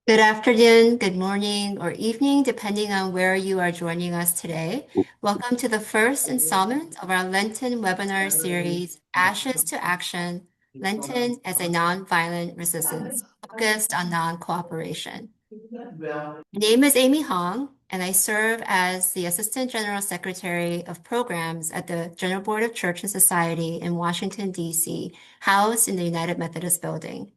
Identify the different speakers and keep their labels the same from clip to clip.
Speaker 1: Good afternoon, good morning, or evening, depending on where you are joining us today. Welcome to the first installment of our Lenten webinar series, Ashes to Action, Lenten as a Nonviolent Resistance, focused on non-cooperation. My name is Amy Hong, and I serve as the Assistant General Secretary of Programs at the General Board of Church and Society in Washington, D.C., housed in the United Methodist Building.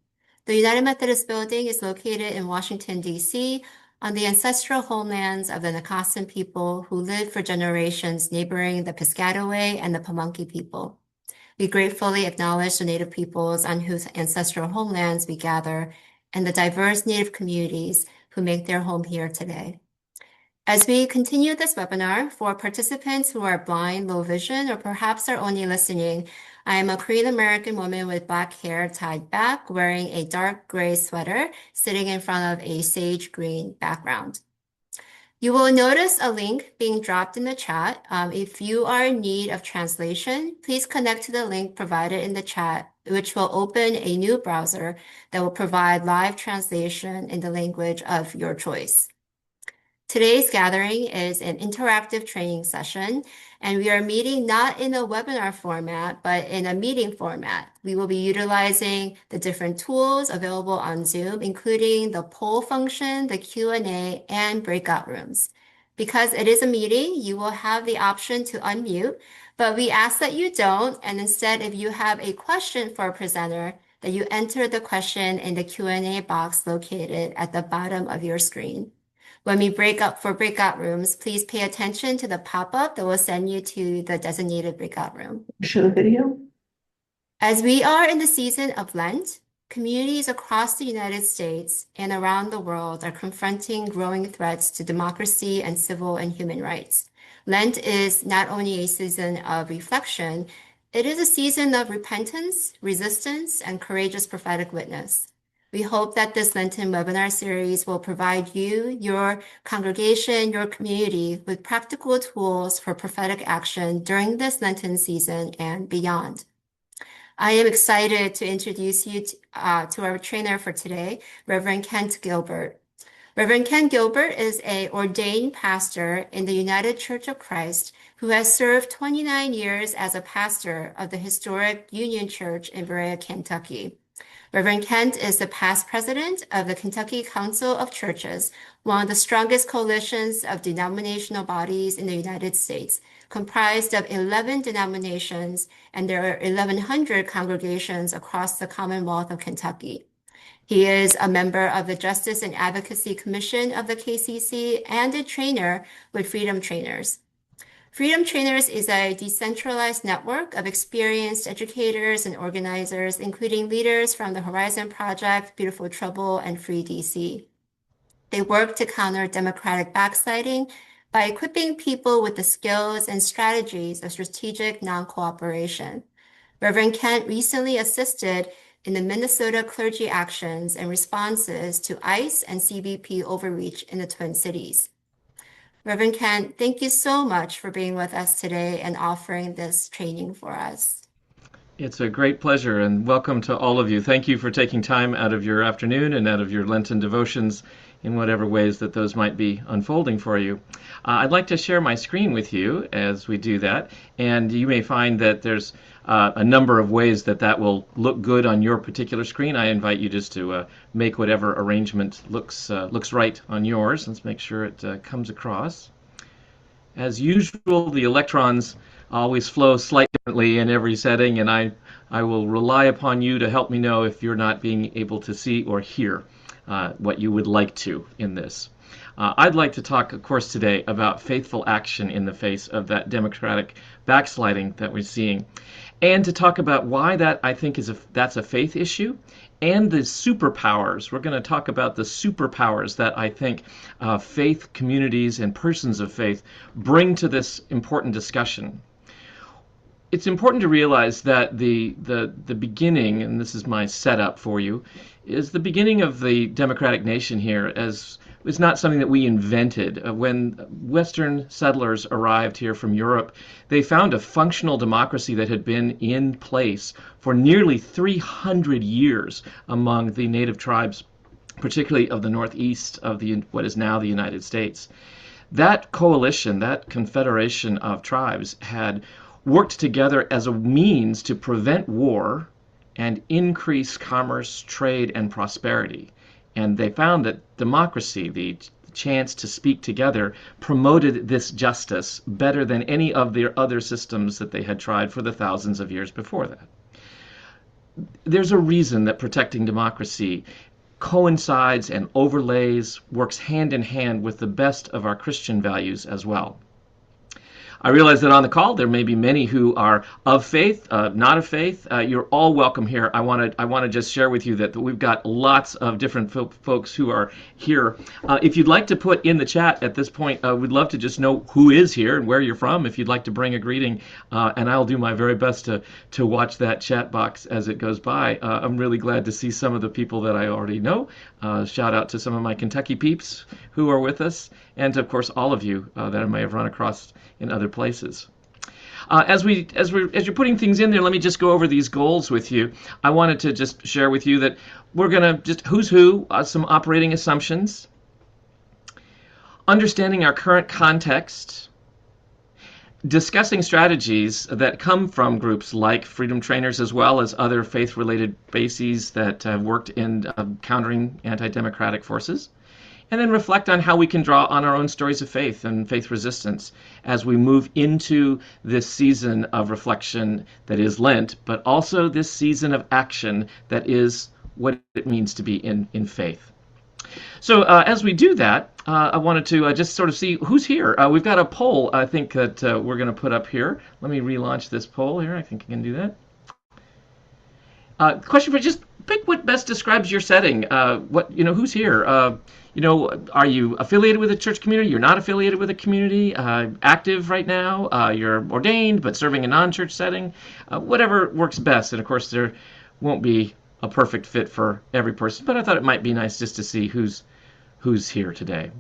Speaker 1: The United Methodist Building is located in Washington, D.C., on the ancestral homelands of the Nacossan people who lived for generations neighboring the Piscataway and the Pamunkey people. We gratefully acknowledge the Native peoples on whose ancestral homelands we gather and the diverse Native communities who make their home here today. As we continue this webinar, for participants who are blind, low vision, or perhaps are only listening, I am a Korean American woman with black hair tied back, wearing a dark gray sweater, sitting in front of a sage green background. You will notice a link being dropped in the chat. If you are in need of translation, please connect to the link provided in the chat, which will open a new browser that will provide live translation in the language of your choice. Today's gathering is an interactive training session, and we are meeting not in a webinar format, but in a meeting format. We will be utilizing the different tools available on Zoom, including the poll function, the Q&A, and breakout rooms. Because it is a meeting, you will have the option to unmute, but we ask that you don't, and instead, if you have a question for a presenter, that you enter the question in the Q&A box located at the bottom of your screen. When we break up for breakout rooms, please pay attention to the pop-up that will send you to the designated breakout room.
Speaker 2: Show the video.
Speaker 1: As we are in the season of Lent, communities across the United States and around the world are confronting growing threats to democracy and civil and human rights. Lent is not only a season of reflection, it is a season of repentance, resistance, and courageous prophetic witness. We hope that this Lenten webinar series will provide you, your congregation, your community with practical tools for prophetic action during this Lenten season and beyond. I am excited to introduce you to our trainer for today, Reverend Kent Gilbert. Reverend Kent Gilbert is an ordained pastor in the United Church of Christ who has served 29 years as a pastor of the historic Union Church in Berea, Kentucky. Reverend Kent is the past president of the Kentucky Council of Churches, one of the strongest coalitions of denominational bodies in the United States, comprised of 11 denominations, and there are 1,100 congregations across the Commonwealth of Kentucky. He is a member of the Justice and Advocacy Commission of the KCC and a trainer with Freedom Trainers. Freedom Trainers is a decentralized network of experienced educators and organizers, including leaders from the Horizon Project, Beautiful Trouble, and Free DC. They work to counter democratic backsliding by equipping people with the skills and strategies of strategic non-cooperation. Reverend Kent recently assisted in the Minnesota clergy actions and responses to ICE and CBP overreach in the Twin Cities. Reverend Kent, thank you so much for being with us today and offering this training for us.
Speaker 3: It's a great pleasure, and welcome to all of you. Thank you for taking time out of your afternoon and out of your Lenten devotions in whatever ways that those might be unfolding for you. I'd like to share my screen with you as we do that, and you may find that there's a number of ways that that will look good on your particular screen. I invite you just to make whatever arrangement looks right on yours. Let's make sure it comes across. As usual, the electrons always flow slightly differently in every setting, and I will rely upon you to help me know if you're not being able to see or hear what you would like to in this. I'd like to talk, of course, today about faithful action in the face of that democratic backsliding that we're seeing, and to talk about why that I think that's a faith issue, and the superpowers. We're going to talk about the superpowers that I think faith communities and persons of faith bring to this important discussion. It's important to realize that the beginning, and this is my setup for you, is the beginning of the democratic nation here as is not something that we invented. When Western settlers arrived here from Europe, they found a functional democracy that had been in place for nearly 300 years among the native tribes particularly of the northeast of what is now the United States. That coalition, that confederation of tribes, had worked together as a means to prevent war and increase commerce, trade, and prosperity. And they found that democracy, the chance to speak together, promoted this justice better than any of their other systems that they had tried for the thousands of years before that. There's a reason that protecting democracy coincides and overlays, works hand in hand with the best of our Christian values as well. I realize that on the call there may be many who are of faith, not of faith. You're all welcome here. I want to just share with you that we've got lots of different folks who are here. If you'd like to put in the chat at this point, we'd love to just know who is here and where you're from. If you'd like to bring a greeting, and I'll do my very best to watch that chat box as it goes by. I'm really glad to see some of the people that I already know. Shout out to some of my Kentucky peeps who are with us, and of course all of you that I may have run across in other places. As you're putting things in there, let me just go over these goals with you. I wanted to just share with you that we're going to just who's who, some operating assumptions, understanding our current context, discussing strategies that come from groups like Freedom Trainers as well as other faith-related bases that have worked in countering anti-democratic forces, and then reflect on how we can draw on our own stories of faith and faith resistance as we move into this season of reflection that is Lent, but also this season of action that is what it means to be in faith. So as we do that, I wanted to just sort of see who's here. We've got a poll, I think, that we're going to put up here. Let me relaunch this poll here. I think I can do that. Question for just pick what best describes your setting. Who's here? Are you affiliated with a church community? You're not affiliated with a community? Active right now? You're ordained but serving a non-church setting? Whatever works best. And of course, there won't be a perfect fit for every person, but I thought it might be nice just to see who's here today.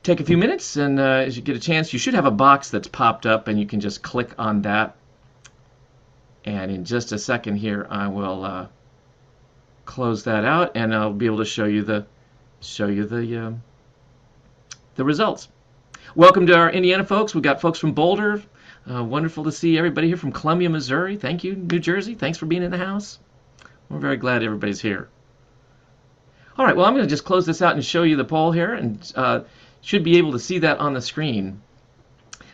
Speaker 3: Take a few minutes, and as you get a chance, you should have a box that's popped up, and you can just click on that. And in just a second here, I will close that out, and I'll be able to show you the results. Welcome to our Indiana folks. We've got folks from Boulder. Wonderful to see everybody here from Columbia, Missouri. Thank you, New Jersey. Thanks for being in the house. We're very glad everybody's here. All right, well, I'm going to just close this out and show you the poll here, and should be able to see that on the screen.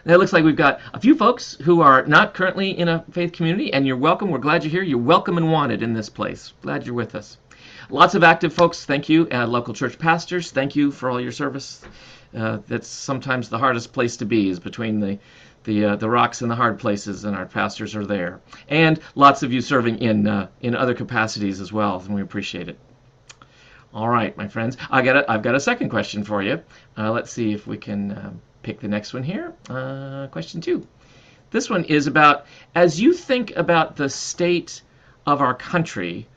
Speaker 3: Now, it looks like we've got a few folks who are not currently in a faith community, and you're welcome. We're glad you're here. You're welcome and wanted in this place. Glad you're with us. Lots of active folks. Thank you. Local church pastors, thank you for all your service. That's sometimes the hardest place to be, is between the rocks and the hard places, and our pastors are there. And lots of you serving in other capacities as well, and we appreciate it. All right, my friends, I've got a second question for you. Let's see if we can pick the next one here. Question 2. This one is about, as you think about the state of our country,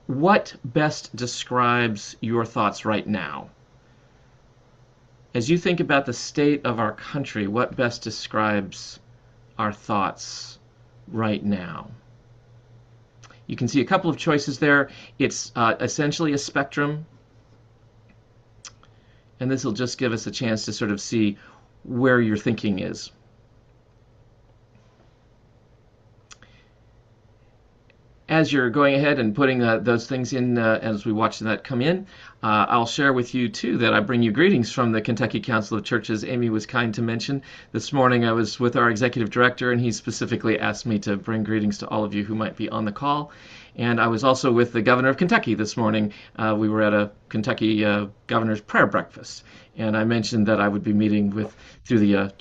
Speaker 3: what best describes your thoughts right now? As you think about the state of our country, what best describes our thoughts right now? You can see a couple of choices there. It's essentially a spectrum. And this will just give us a chance to sort of see where your thinking is. As you're going ahead and putting those things in as we watch that come in, I'll share with you, too, that I bring you greetings from the Kentucky Council of Churches. Amy was kind to mention. This morning I was with our executive director, and he specifically asked me to bring greetings to all of you who might be on the call. And I was also with the governor of Kentucky this morning. We were at a Kentucky governor's prayer breakfast. And I mentioned that I would be meeting through the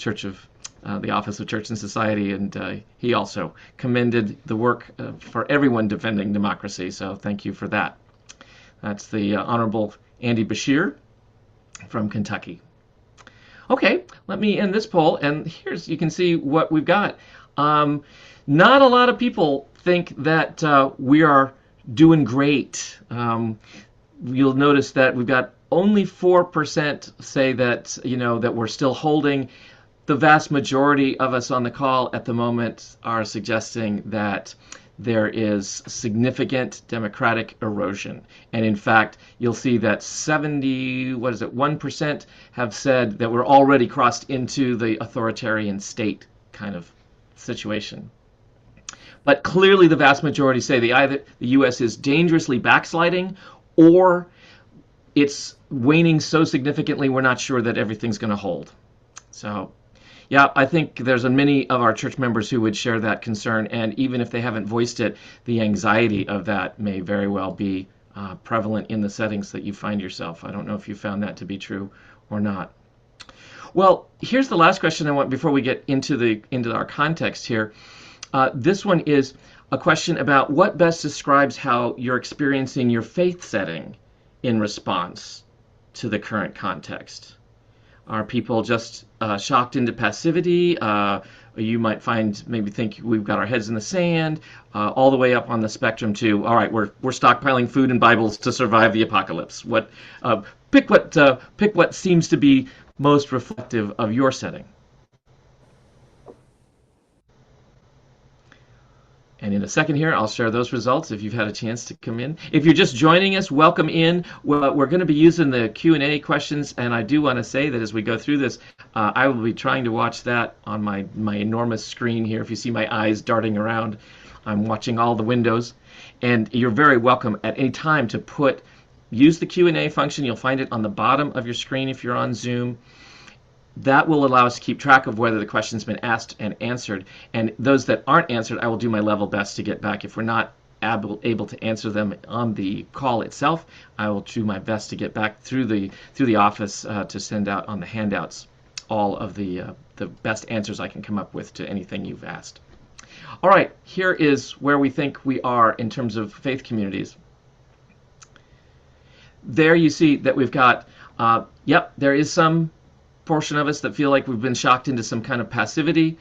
Speaker 3: the Office of Church and Society, and he also commended the work for everyone defending democracy, so thank you for that. That's the Honorable Andy Bashir from Kentucky. Okay, let me end this poll, and you can see what we've got. Not a lot of people think that we are doing great. You'll notice that we've got only 4% say that, that we're still holding. the vast majority of us on the call at the moment are suggesting that there is significant democratic erosion. And in fact, you'll see that 1% have said that we're already crossed into the authoritarian state kind of situation. But clearly the vast majority say either the US is dangerously backsliding, or it's waning so significantly we're not sure that everything's going to hold. So yeah, I think there's many of our church members who would share that concern, and even if they haven't voiced it, the anxiety of that may very well be prevalent in the settings that you find yourself. I don't know if you found that to be true or not. Well, here's the last question I want before we get into our context here. This one is a question about what best describes how you're experiencing your faith setting in response to the current context. Are people just shocked into passivity? You might maybe think we've got our heads in the sand, all the way up on the spectrum to, all right, we're stockpiling food and Bibles to survive the apocalypse. Pick what seems to be most reflective of your setting. And in a second here, I'll share those results if you've had a chance to come in. If you're just joining us, welcome in. We're going to be using the Q&A questions, and I do want to say that as we go through this, I will be trying to watch that on my enormous screen here. If you see my eyes darting around, I'm watching all the windows. And you're very welcome at any time to use the Q&A function. You'll find it on the bottom of your screen if you're on Zoom. That will allow us to keep track of whether the question's been asked and answered. And those that aren't answered, I will do my level best to get back. If we're not able to answer them on the call itself, I will do my best to get back through the office to send out on the handouts all of the best answers I can come up with to anything you've asked. All right, here is where we think we are in terms of faith communities. There you see that we've got, there is some portion of us that feel like we've been shocked into some kind of passivity.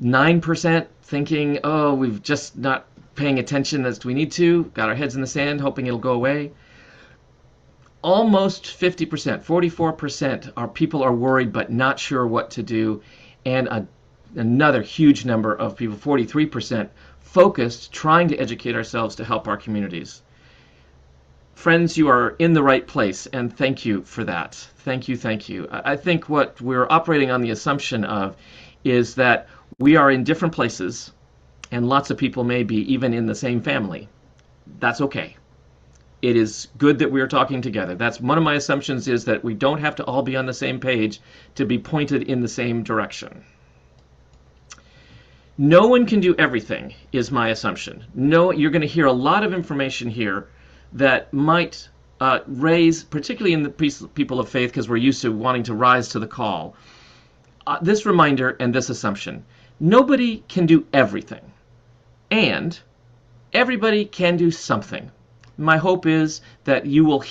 Speaker 3: 9% thinking, oh, we've just not paying attention as we need to, got our heads in the sand, hoping it'll go away. Almost 50%, 44% are people are worried but not sure what to do, and another huge number of people, 43%, focused, trying to educate ourselves to help our communities. Friends, you are in the right place, and thank you for that. Thank you, thank you. I think what we're operating on the assumption of is that we are in different places, and lots of people may be even in the same family. That's okay. It is good that we are talking together. That's one of my assumptions, is that we don't have to all be on the same page to be pointed in the same direction. No one can do everything, is my assumption. No, you're going to hear a lot of information here that might raise, particularly in the people of faith, because we're used to wanting to rise to the call, this reminder and this assumption. Nobody can do everything, and everybody can do something. My hope is that you will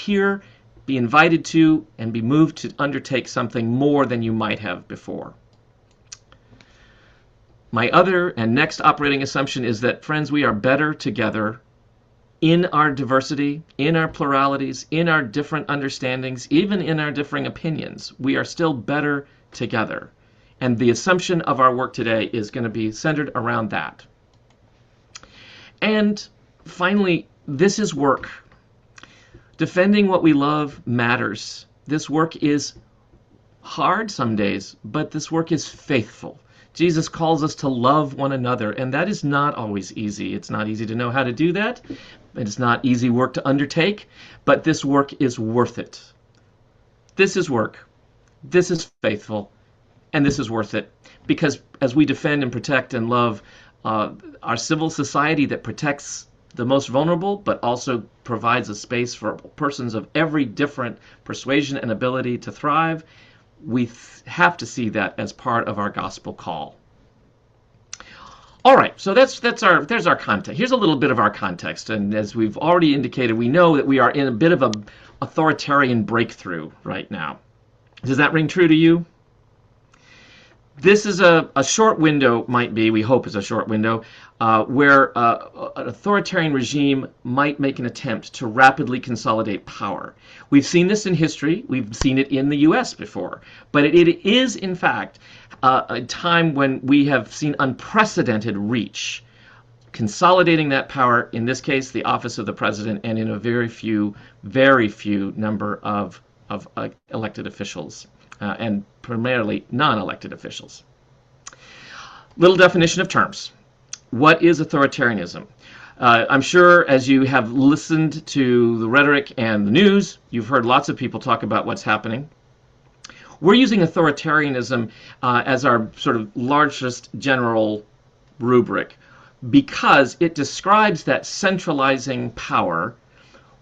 Speaker 3: be invited to, and be moved to undertake something more than you might have before. My other and next operating assumption is that, friends, we are better together in our diversity, in our pluralities, in our different understandings, even in our differing opinions. We are still better together. And the assumption of our work today is going to be centered around that. And finally, this is work. Defending what we love matters. This work is hard some days, but this work is faithful. Jesus calls us to love one another, and that is not always easy. It's not easy to know how to do that. It's not easy work to undertake, but this work is worth it. This is work. This is faithful, and this is worth it. Because as we defend and protect and love our civil society that protects the most vulnerable, but also provides a space for persons of every different persuasion and ability to thrive, we have to see that as part of our gospel call. All right, so there's our context. Here's a little bit of our context, and as we've already indicated, we know that we are in a bit of an authoritarian breakthrough right now. Does that ring true to you? This is a short window, might be, we hope is a short window, where an authoritarian regime might make an attempt to rapidly consolidate power. We've seen this in history. We've seen it in the US before. But it is, in fact, a time when we have seen unprecedented reach, consolidating that power, in this case, the office of the president, and in a very few number of elected officials, and primarily non-elected officials. Little definition of terms. What is authoritarianism? I'm sure as you have listened to the rhetoric and the news, you've heard lots of people talk about what's happening. We're using authoritarianism as our sort of largest general rubric because it describes that centralizing power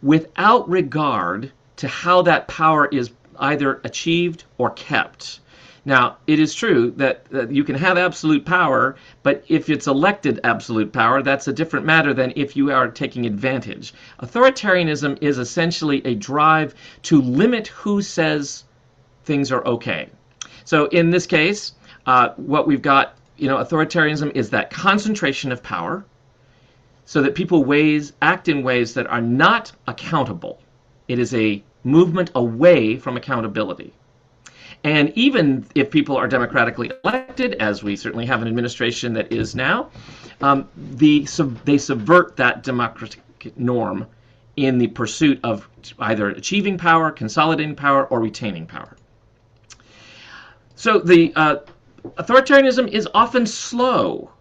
Speaker 3: without regard to how that power is either achieved or kept. Now, it is true that you can have absolute power, but if it's elected absolute power, that's a different matter than if you are taking advantage. Authoritarianism is essentially a drive to limit who says things are okay. So in this case, what we've got, authoritarianism is that concentration of power so that people act in ways that are not accountable. It is a movement away from accountability. And even if people are democratically elected, as we certainly have an administration that is now, they subvert that democratic norm in the pursuit of either achieving power, consolidating power, or retaining power. So the authoritarianism is often slow.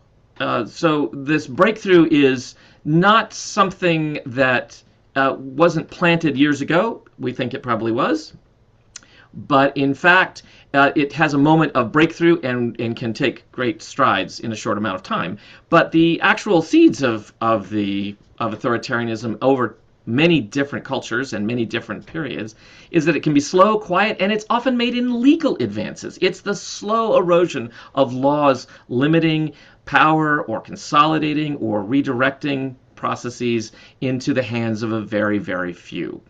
Speaker 3: So this breakthrough is not something that wasn't planted years ago. We think it probably was. But in fact, it has a moment of breakthrough and can take great strides in a short amount of time. But the actual seeds of authoritarianism over many different cultures and many different periods is that it can be slow, quiet, and it's often made in legal advances. It's the slow erosion of laws limiting power or consolidating or redirecting processes into the hands of a very few.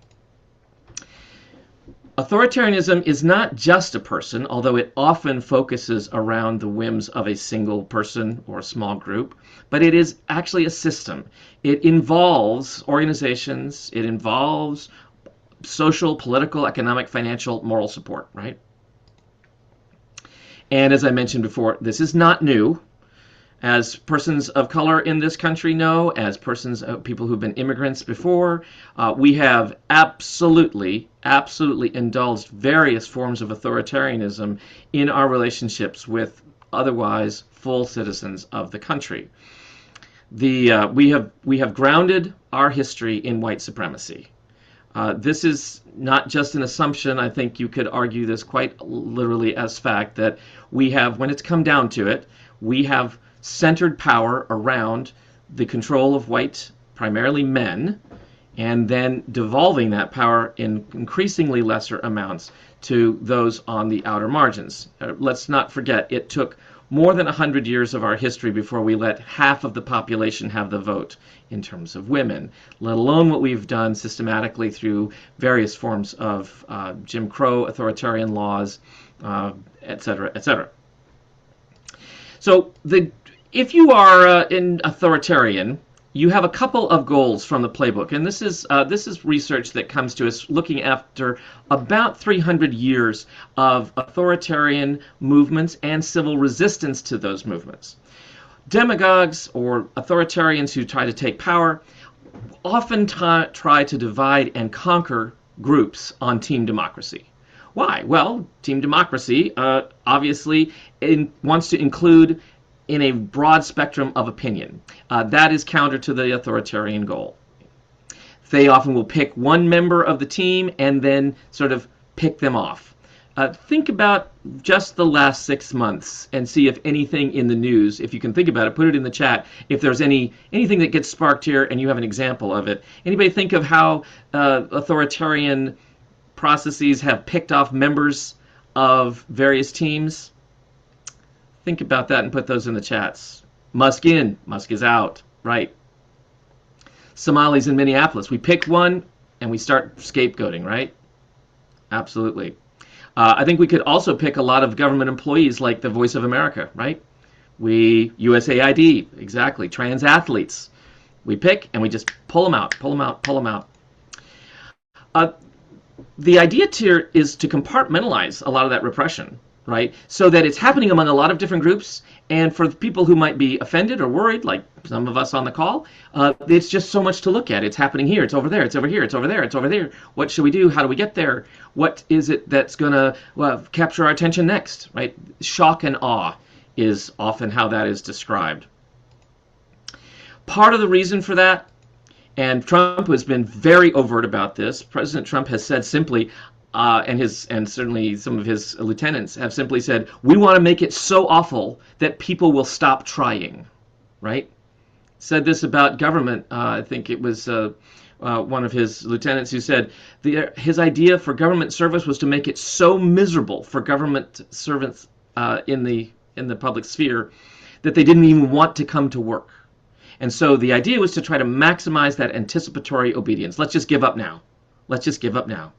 Speaker 3: Authoritarianism is not just a person, although it often focuses around the whims of a single person or a small group, but it is actually a system. It involves organizations, it involves social, political, economic, financial, moral support, right? And as I mentioned before, this is not new. As persons of color in this country know, as people who've been immigrants before, we have absolutely indulged various forms of authoritarianism in our relationships with otherwise full citizens of the country. We have grounded our history in white supremacy. This is not just an assumption. I think you could argue this quite literally as fact that we have, when it's come down to it, we have centered power around the control of white, primarily men, and then devolving that power in increasingly lesser amounts to those on the outer margins. Let's not forget, it took more than 100 years of our history before we let half of the population have the vote in terms of women, let alone what we've done systematically through various forms of Jim Crow, authoritarian laws, et cetera, et cetera. So if you are an authoritarian, you have a couple of goals from the playbook, and this is research that comes to us looking after about 300 years of authoritarian movements and civil resistance to those movements. Demagogues or authoritarians who try to take power often try to divide and conquer groups on team democracy. Why? Well, team democracy obviously wants to include in a broad spectrum of opinion. That is counter to the authoritarian goal. They often will pick one member of the team and then sort of pick them off. Think about just the last 6 months and see if anything in the news, if you can think about it, put it in the chat, if there's anything that gets sparked here and you have an example of it. Anybody think of how authoritarian processes have picked off members of various teams? Think about that and put those in the chats. Musk in, Musk is out, right? Somalis in Minneapolis. We pick one and we start scapegoating, right? Absolutely. I think we could also pick a lot of government employees like the Voice of America, right? USAID, exactly, trans athletes. We pick and we just pull them out, pull them out, pull them out. Uh, the idea here is to compartmentalize a lot of that repression, right? So that it's happening among a lot of different groups. And for people who might be offended or worried, like some of us on the call, it's just so much to look at. It's happening here, it's over there, it's over here, it's over there, it's over there. What should we do? How do we get there? What is it that's going to capture our attention next, right? Shock and awe is often how that is described. Part of the reason for that, and Trump has been very overt about this. President Trump has said simply, and certainly some of his lieutenants have simply said, we want to make it so awful that people will stop trying, right? Said this about government. I think it was one of his lieutenants who said his idea for government service was to make it so miserable for government servants in the public sphere that they didn't even want to come to work. And so the idea was to try to maximize that anticipatory obedience. Let's just give up now. Let's just give up now,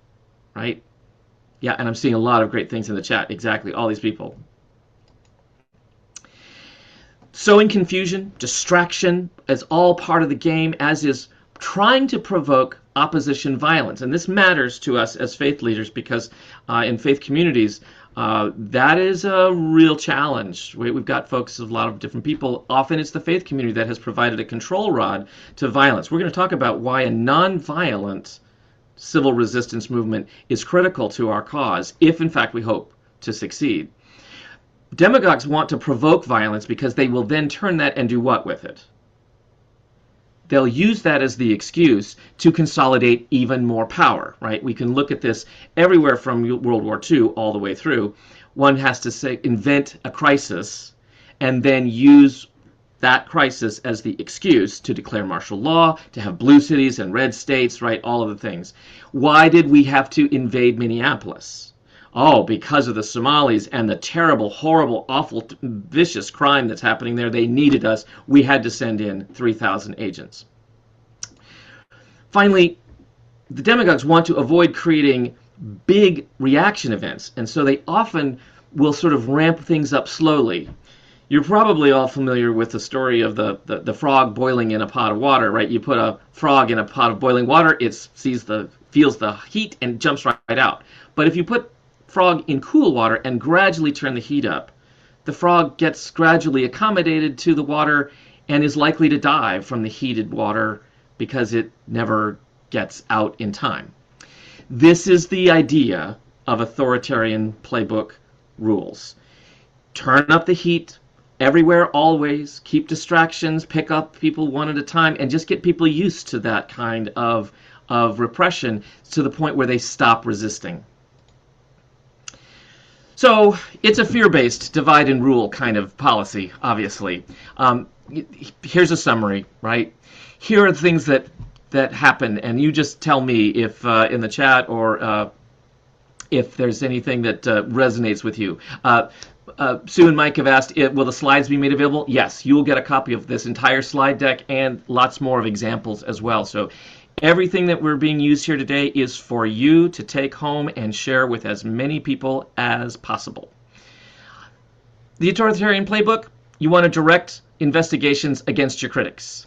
Speaker 3: right? Yeah, and I'm seeing a lot of great things in the chat. Exactly, all these people. Sowing confusion, distraction is all part of the game, as is trying to provoke opposition violence. And this matters to us as faith leaders because in faith communities, that is a real challenge. We've got folks, a lot of different people. Often it's the faith community that has provided a control rod to violence. We're going to talk about why a nonviolent civil resistance movement is critical to our cause, if in fact we hope to succeed. Demagogues want to provoke violence because they will then turn that and do what with it? They'll use that as the excuse to consolidate even more power, right? We can look at this everywhere from World War II all the way through. One has to invent a crisis and then use that crisis as the excuse to declare martial law, to have blue cities and red states, right? All of the things. Why did we have to invade Minneapolis? Oh, because of the Somalis and the terrible, horrible, awful, vicious crime that's happening there. They needed us. We had to send in 3,000 agents. Finally, the demagogues want to avoid creating big reaction events, and so they often will sort of ramp things up slowly. You're probably all familiar with the story of the frog boiling in a pot of water, right? You put a frog in a pot of boiling water, it feels the heat and jumps right out. But if you put frog in cool water and gradually turn the heat up, the frog gets gradually accommodated to the water and is likely to die from the heated water because it never gets out in time. This is the idea of authoritarian playbook rules. Turn up the heat everywhere, always. Keep distractions, pick up people one at a time, and just get people used to that kind of repression to the point where they stop resisting. So it's a fear-based divide and rule kind of policy, obviously. Here's a summary, right? Here are the things that happen, and you just tell me if in the chat or if there's anything that resonates with you. Sue and Mike have asked, will the slides be made available? Yes, you will get a copy of this entire slide deck and lots more of examples as well. So everything that we're being used here today is for you to take home and share with as many people as possible. The authoritarian playbook, you want to direct investigations against your critics.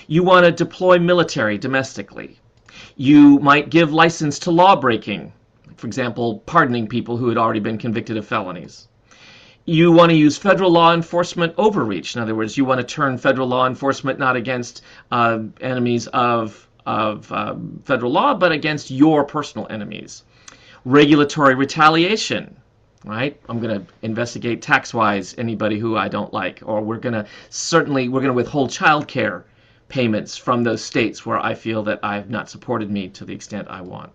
Speaker 3: You want to deploy military domestically. You might give license to law breaking, for example, pardoning people who had already been convicted of felonies. You want to use federal law enforcement overreach. In other words, you want to turn federal law enforcement not against enemies of federal law, but against your personal enemies. Regulatory retaliation, right? I'm going to investigate tax-wise anybody who I don't like, or we're going to withhold child care payments from those states where I feel that I've not supported me to the extent I want.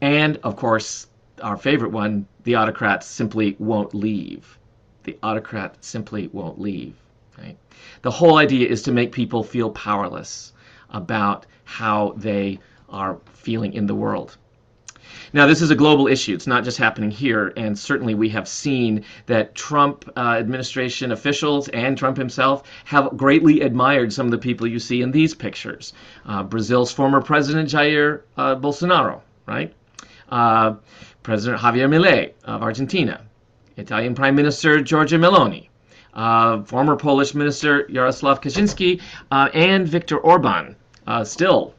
Speaker 3: And, of course, our favorite one, the autocrats simply won't leave. The autocrat simply won't leave. Right? The whole idea is to make people feel powerless about how they are feeling in the world. Now, this is a global issue. It's not just happening here, and certainly we have seen that Trump administration officials and Trump himself have greatly admired some of the people you see in these pictures. Brazil's former president, Jair Bolsonaro, right? President Javier Milei of Argentina, Italian Prime Minister Giorgia Meloni, former Polish Minister Jarosław Kaczynski, and Viktor Orban, still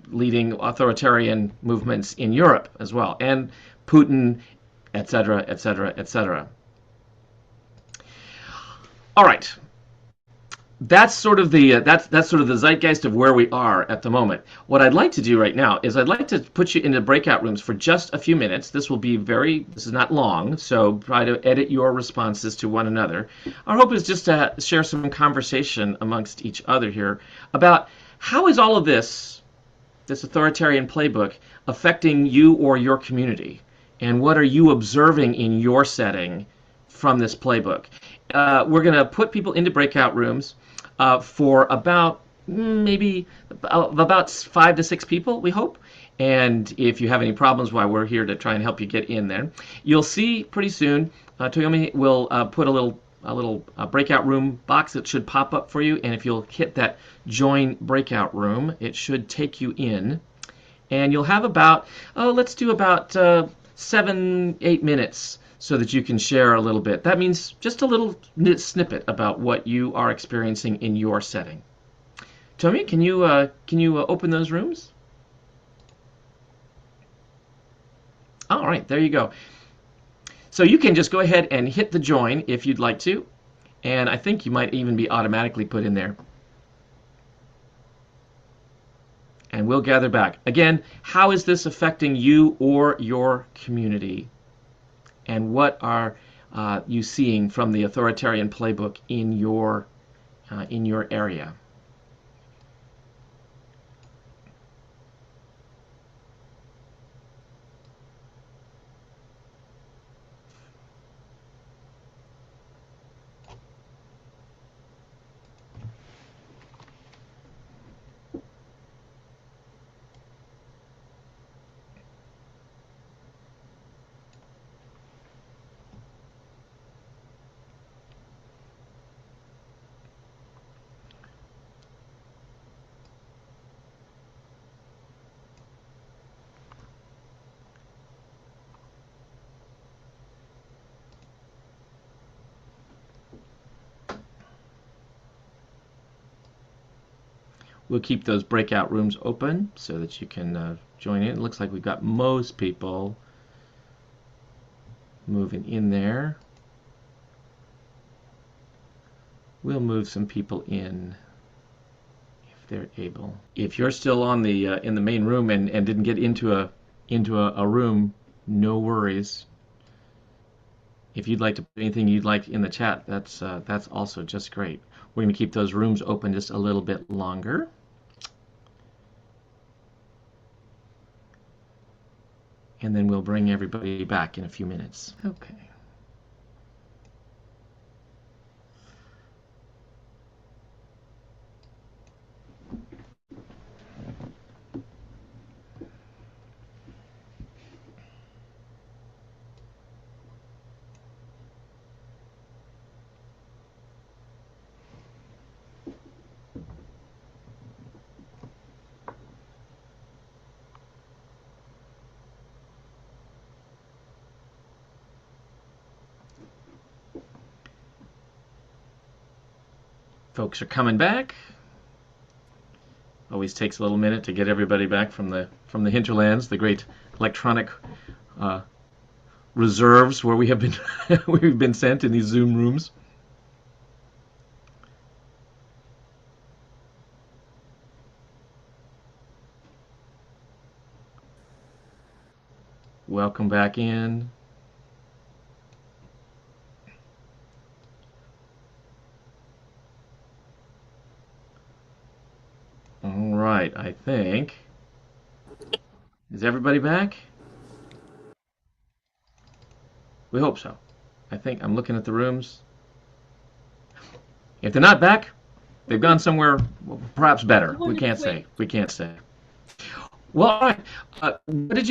Speaker 3: leading authoritarian movements in Europe as well, and Putin, etc., etc., etc. All right, that's sort of the that's sort of the zeitgeist of where we are at the moment. What I'd like to do right now is I'd like to put you into breakout rooms for just a few minutes. This this is not long, so try to edit your responses to one another. Our hope is just to share some conversation amongst each other here about how is all of this authoritarian playbook affecting you or your community, and what are you observing in your setting from this playbook. We're going to put people into breakout rooms for about maybe about 5 to 6 people, we hope. And if you have any problems, while we're here to try and help you get in there, you'll see pretty soon. Toyomi will put a little breakout room box that should pop up for you, and if you'll hit that join breakout room, it should take you in, and you'll have about let's do about 7-8 minutes so that you can share a little bit. That means just a little snippet about what you are experiencing in your setting. Tommy, can you open those rooms? All right, there you go. So you can just go ahead and hit the join if you'd like to, and I think you might even be automatically put in there. And we'll gather back. Again, how is this affecting you or your community? And what are you seeing from the authoritarian playbook in your area? We'll keep those breakout rooms open so that you can join in. It looks like we've got most people moving in there. We'll move some people in if they're able. If you're still on the in the main room and didn't get into a room, no worries. If you'd like to put anything you'd like in the chat, that's also just great. We're going to keep those rooms open just a little bit longer. And then we'll bring everybody back in a few minutes. Okay. Folks are coming back. Always takes a little minute to get everybody back from the hinterlands, the great electronic reserves where we have been we've been sent in these Zoom rooms. Welcome back in. All right, I think. Is everybody back? We hope so. I think I'm looking at the rooms. If they're not back, they've gone somewhere perhaps better. We can't say. We can't say. Well, all right. What did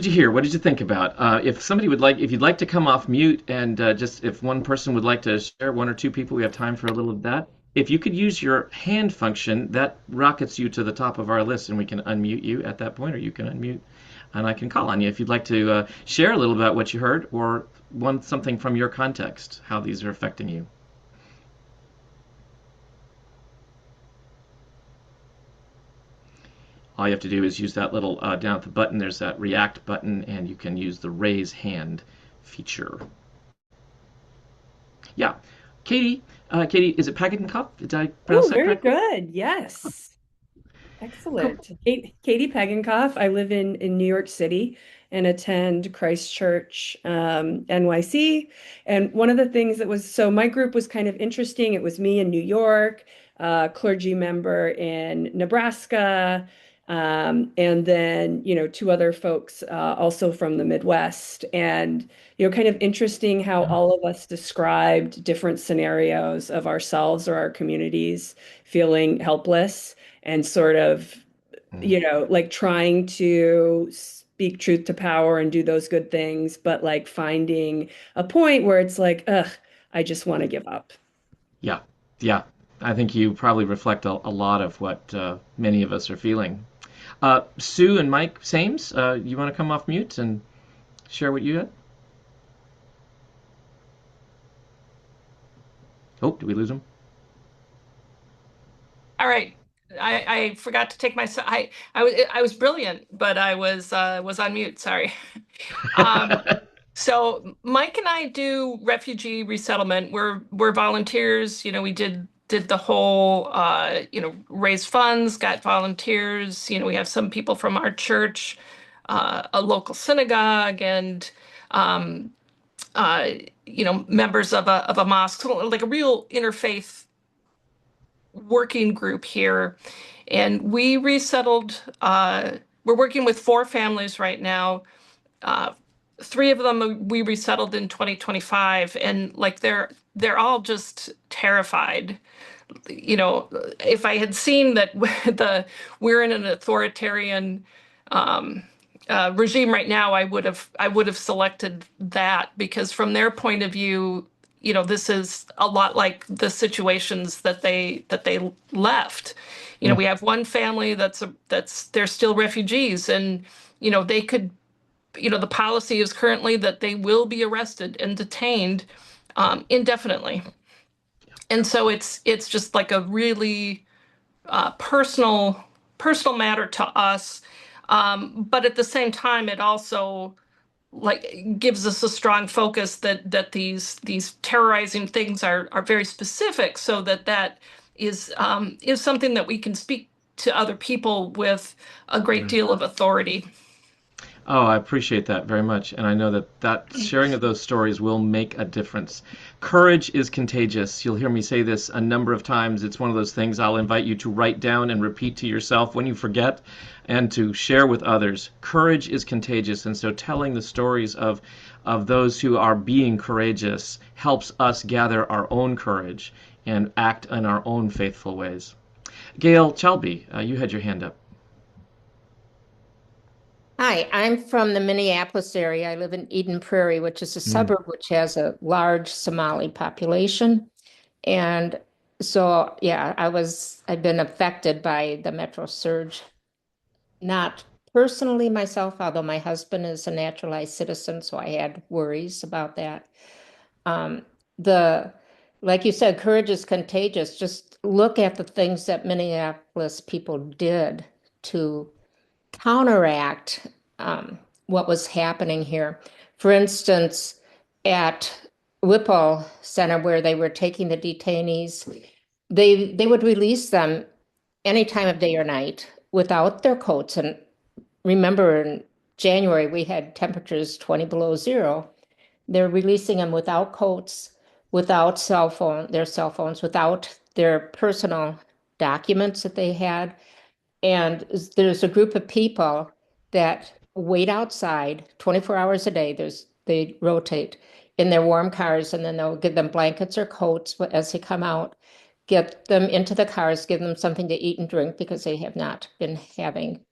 Speaker 3: you hear? What did you think about? If you'd like to come off mute and just if one person would like to share, one or two people, we have time for a little of that. If you could use your hand function, that rockets you to the top of our list, and we can unmute you at that point, or you can unmute. and I can call on you if you'd like to share a little about what you heard or want something from your context, how these are affecting you. All you have to do is use that little down at the button. There's that react button, and you can use the raise hand feature. Yeah, Katie. Katie, is it Pagan Did I pronounce
Speaker 2: Oh,
Speaker 3: that
Speaker 2: very
Speaker 3: correctly?
Speaker 2: good. Yes.
Speaker 3: Cool.
Speaker 2: Excellent. Katie Pagankoff. I live in New York City and attend Christ Church NYC. And one of the things that was so my group was kind of interesting. It was me in New York, clergy member in Nebraska, and then two other folks also from the Midwest. And kind of interesting how all of us described different scenarios of ourselves or our communities feeling helpless and sort of,
Speaker 3: Mm,
Speaker 2: like trying to speak truth to power and do those good things, but like finding a point where it's like, ugh, I just want to give up.
Speaker 3: yeah, yeah. I think you probably reflect a lot of what many of us are feeling. Sue and Mike Sames, you want to come off mute and share what you had? Oh, did we lose them?
Speaker 4: All right. I forgot to take my I was brilliant, but I was on mute. Sorry. Um, so Mike and I do refugee resettlement. We're volunteers. We did the whole raise funds, got volunteers. We have some people from our church, a local synagogue, and um, uh, members of a mosque, so like a real interfaith working group here. And we resettled, we're working with four families right now. Uh, Three of them we resettled in 2025, and like they're all just terrified. If I had seen that we're in an authoritarian um, regime right now, I would have selected that because from their point of view, this is a lot like the situations that they left.
Speaker 3: Mm,
Speaker 4: We have one family that's they're still refugees, and they could, the policy is currently that they will be arrested and detained indefinitely. And so it's just like a really personal matter to us. But at the same time, it also like gives us a strong focus that these terrorizing things are very specific, so that is something that we can speak to other people with a great
Speaker 3: mm.
Speaker 4: deal of authority.
Speaker 3: Oh, I appreciate that very much. And I know that sharing of those stories will make a difference. Courage is contagious. You'll hear me say this a number of times. It's one of those things I'll invite you to write down and repeat to yourself when you forget and to share with others. Courage is contagious. And so telling the stories of those who are being courageous helps us gather our own courage and act in our own faithful ways. Gail Chalby, you had your hand up.
Speaker 5: Hi, I'm from the Minneapolis area. I live in Eden Prairie, which is a
Speaker 3: Mm,
Speaker 5: suburb which has a large Somali population. And so, yeah, I've been affected by the metro surge. Not personally myself, although my husband is a naturalized citizen, so I had worries about that. Um, the, like you said, courage is contagious. Just look at the things that Minneapolis people did to counteract what was happening here. For instance, at Whipple Center, where they were taking the detainees, they would release them any time of day or night without their coats. And remember, in January, we had temperatures 20 below zero. They're releasing them without coats, without their cell phones, without their personal documents that they had. And there's a group of people that wait outside 24 hours a day. They rotate in their warm cars, and then they'll give them blankets or coats as they come out, get them into the cars, give them something to eat and drink because they have not been having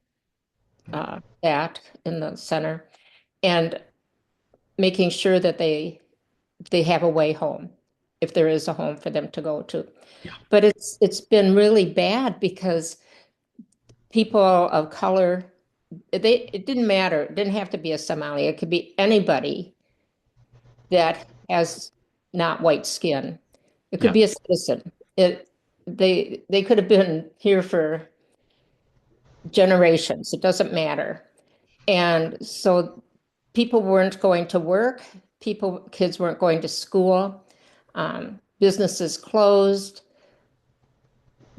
Speaker 5: that in the center, and making sure that they have a way home if there is a home for them to go to.
Speaker 3: yeah.
Speaker 5: But it's been really bad because people of color it didn't matter. It didn't have to be a Somali. It could be anybody that has not white skin. It could
Speaker 3: Yeah.
Speaker 5: be a citizen. They could have been here for generations. It doesn't matter. And so people weren't going to work, kids weren't going to school, businesses closed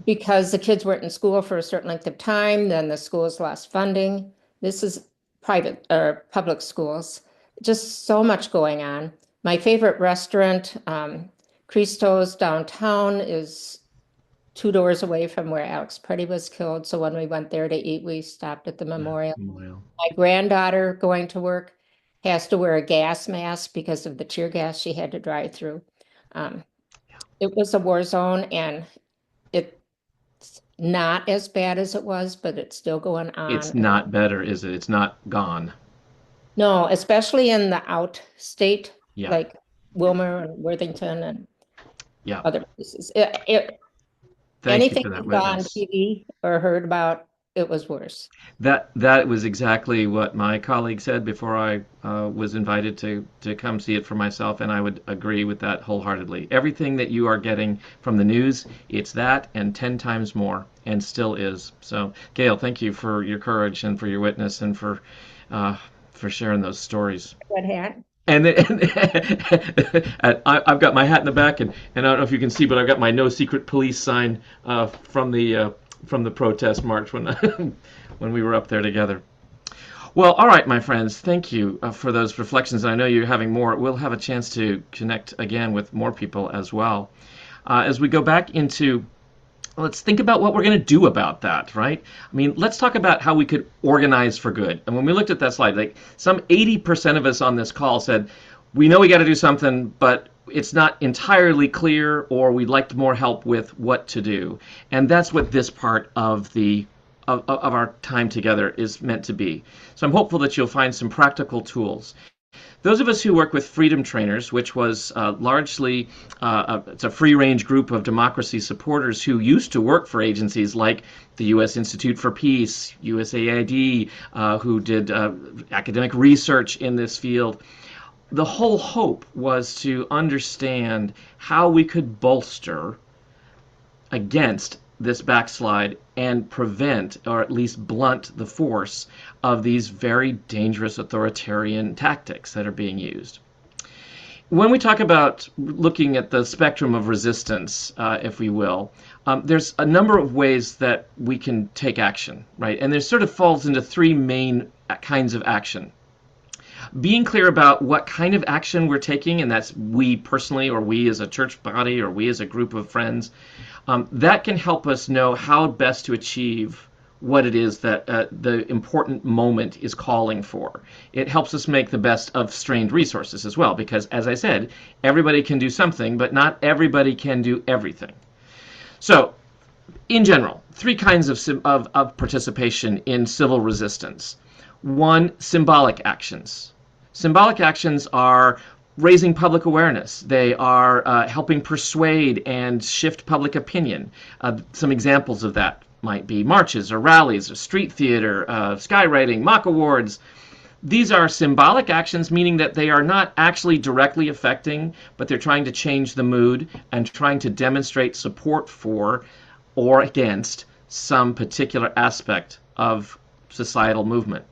Speaker 5: because the kids weren't in school for a certain length of time, then the schools lost funding. This is private or public schools. Just so much going on. My favorite restaurant, Christo's downtown, is 2 doors away from where Alex Preddy was killed. So when we went there to eat, we stopped at the memorial.
Speaker 3: Memorial.
Speaker 5: My granddaughter going to work has to wear a gas mask because of the tear gas she had to drive through. It was a war zone, and it's not as bad as it was, but it's still going on.
Speaker 3: It's not better, is it? It's not gone.
Speaker 5: No, especially in the outstate,
Speaker 3: Yeah.
Speaker 5: like Wilmer and Worthington and
Speaker 3: Yeah.
Speaker 5: other places.
Speaker 3: Thank you
Speaker 5: Anything
Speaker 3: for that
Speaker 5: you saw on
Speaker 3: witness.
Speaker 5: TV or heard about, it was worse.
Speaker 3: That was exactly what my colleague said before I was invited to come see it for myself, and I would agree with that wholeheartedly. Everything that you are getting from the news, it's that and 10 times more, and still is. So, Gail, thank you for your courage and for your witness and for sharing those stories.
Speaker 5: Red hat.
Speaker 3: And, I've got my hat in the back, and I don't know if you can see, but I've got my "No Secret Police" sign from the protest march when when we were up there together. Well, all right, my friends, thank you for those reflections. I know you're having more. We'll have a chance to connect again with more people as well. As we go back into, let's think about what we're going to do about that, right? I mean, let's talk about how we could organize for good. And when we looked at that slide, like some 80% of us on this call said, we know we got to do something, but it's not entirely clear, or we'd like more help with what to do. And that's what this part of our time together is meant to be. So I'm hopeful that you'll find some practical tools. Those of us who work with Freedom Trainers, which was largely it's a free-range group of democracy supporters who used to work for agencies like the U.S. Institute for Peace, USAID, who did academic research in this field. The whole hope was to understand how we could bolster against this backslide and prevent, or at least blunt, the force of these very dangerous authoritarian tactics that are being used. When we talk about looking at the spectrum of resistance, if we will, there's a number of ways that we can take action, right? And there sort of falls into three main kinds of action. Being clear about what kind of action we're taking, and that's we personally, or we as a church body, or we as a group of friends, that can help us know how best to achieve what it is that the important moment is calling for. It helps us make the best of strained resources as well, because, as I said, everybody can do something, but not everybody can do everything. So, in general, three kinds of participation in civil resistance. One, symbolic actions. Symbolic actions are raising public awareness. They are helping persuade and shift public opinion. Some examples of that might be marches or rallies or street theater, skywriting, mock awards. These are symbolic actions, meaning that they are not actually directly affecting, but they're trying to change the mood and trying to demonstrate support for or against some particular aspect of societal movement.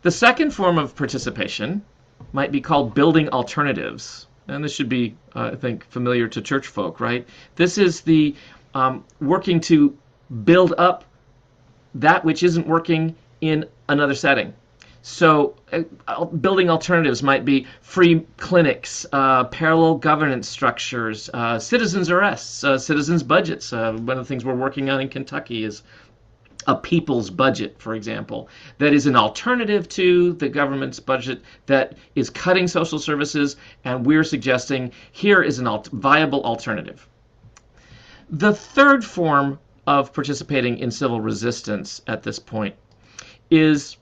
Speaker 3: The second form of participation might be called building alternatives. And this should be, I think, familiar to church folk, right? This is the working to build up that which isn't working in another setting. So building alternatives might be free clinics, parallel governance structures, citizens' arrests, citizens' budgets. One of the things we're working on in Kentucky is a people's budget, for example, that is an alternative to the government's budget that is cutting social services, and we're suggesting here is a viable alternative. The third form of participating in civil resistance at this point is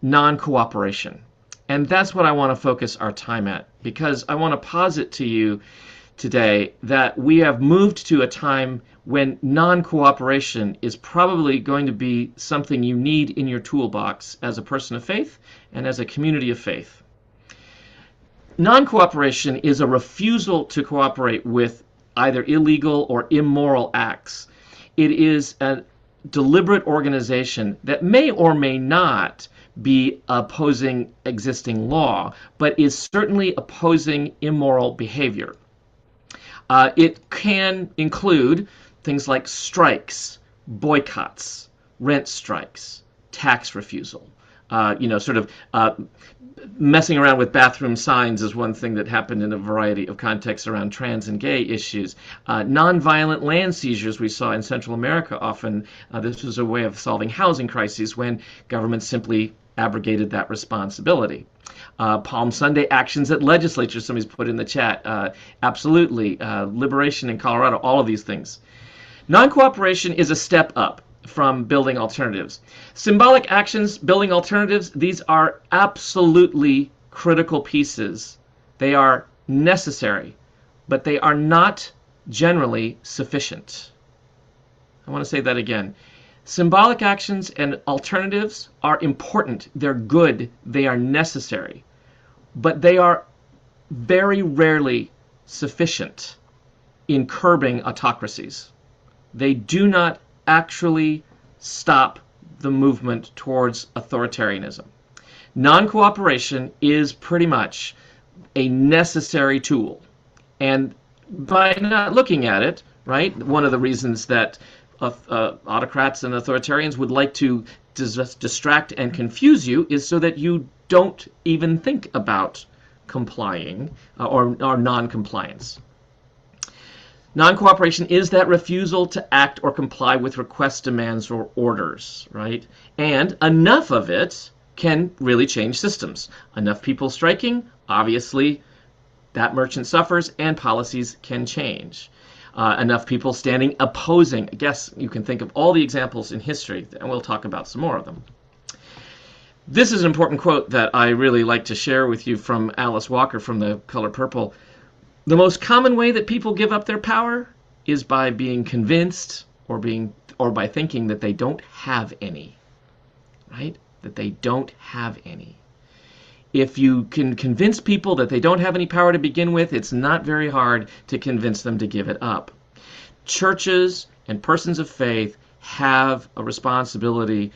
Speaker 3: non-cooperation. And that's what I want to focus our time at, because I want to posit to you today that we have moved to a time when non-cooperation is probably going to be something you need in your toolbox as a person of faith and as a community of faith. Non-cooperation is a refusal to cooperate with either illegal or immoral acts. It is a deliberate organization that may or may not be opposing existing law, but is certainly opposing immoral behavior. It can include things like strikes, boycotts, rent strikes, tax refusal. Messing around with bathroom signs is one thing that happened in a variety of contexts around trans and gay issues. Nonviolent land seizures we saw in Central America often. This was a way of solving housing crises when governments simply abrogated that responsibility. Palm Sunday actions at legislatures, somebody's put in the chat. Absolutely. Liberation in Colorado, all of these things. Non-cooperation is a step up from building alternatives. Symbolic actions, building alternatives, these are absolutely critical pieces. They are necessary, but they are not generally sufficient. I want to say that again. Symbolic actions and alternatives are important. They're good. They are necessary. But they are very rarely sufficient in curbing autocracies. They do not actually stop the movement towards authoritarianism. Non-cooperation is pretty much a necessary tool. And by not looking at it, right, one of the reasons that autocrats and authoritarians would like to distract and confuse you is so that you don't even think about complying or non-compliance. Non-cooperation is that refusal to act or comply with requests, demands, or orders, right? And enough of it can really change systems. Enough people striking, obviously, that merchant suffers and policies can change. Enough people standing opposing. I guess you can think of all the examples in history, and we'll talk about some more of them. This is an important quote that I really like to share with you from Alice Walker from The Color Purple. The most common way that people give up their power is by being convinced or by thinking that they don't have any, right? That they don't have any. If you can convince people that they don't have any power to begin with, it's not very hard to convince them to give it up. Churches and persons of faith have a responsibility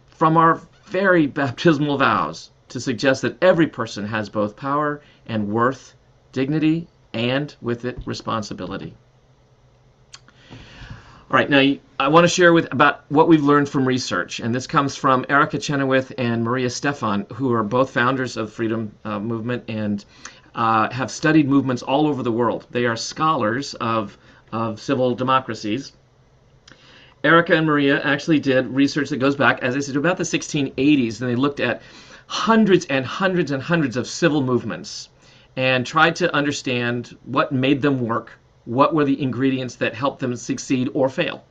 Speaker 3: from our very baptismal vows to suggest that every person has both power and worth, dignity, and with it, responsibility. All right, now I want to share about what we've learned from research, and this comes from Erica Chenoweth and Maria Stefan, who are both founders of the Freedom Movement and have studied movements all over the world. They are scholars of civil democracies. Erica and Maria actually did research that goes back, as I said, to about the 1680s, and they looked at hundreds and hundreds and hundreds of civil movements and tried to understand what made them work. What were the ingredients that helped them succeed or fail?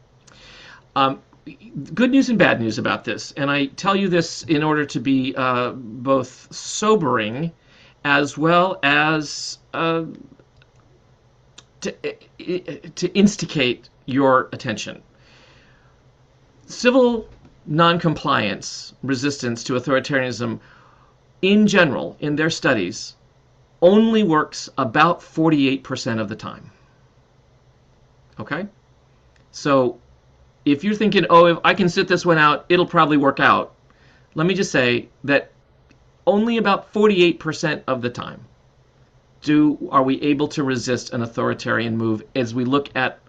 Speaker 3: Good news and bad news about this, and I tell you this in order to be both sobering as well as to instigate your attention. Civil noncompliance, resistance to authoritarianism, in general, in their studies, only works about 48% of the time. Okay? So if you're thinking, oh, if I can sit this one out, it'll probably work out. Let me just say that only about 48% of the time are we able to resist an authoritarian move as we look at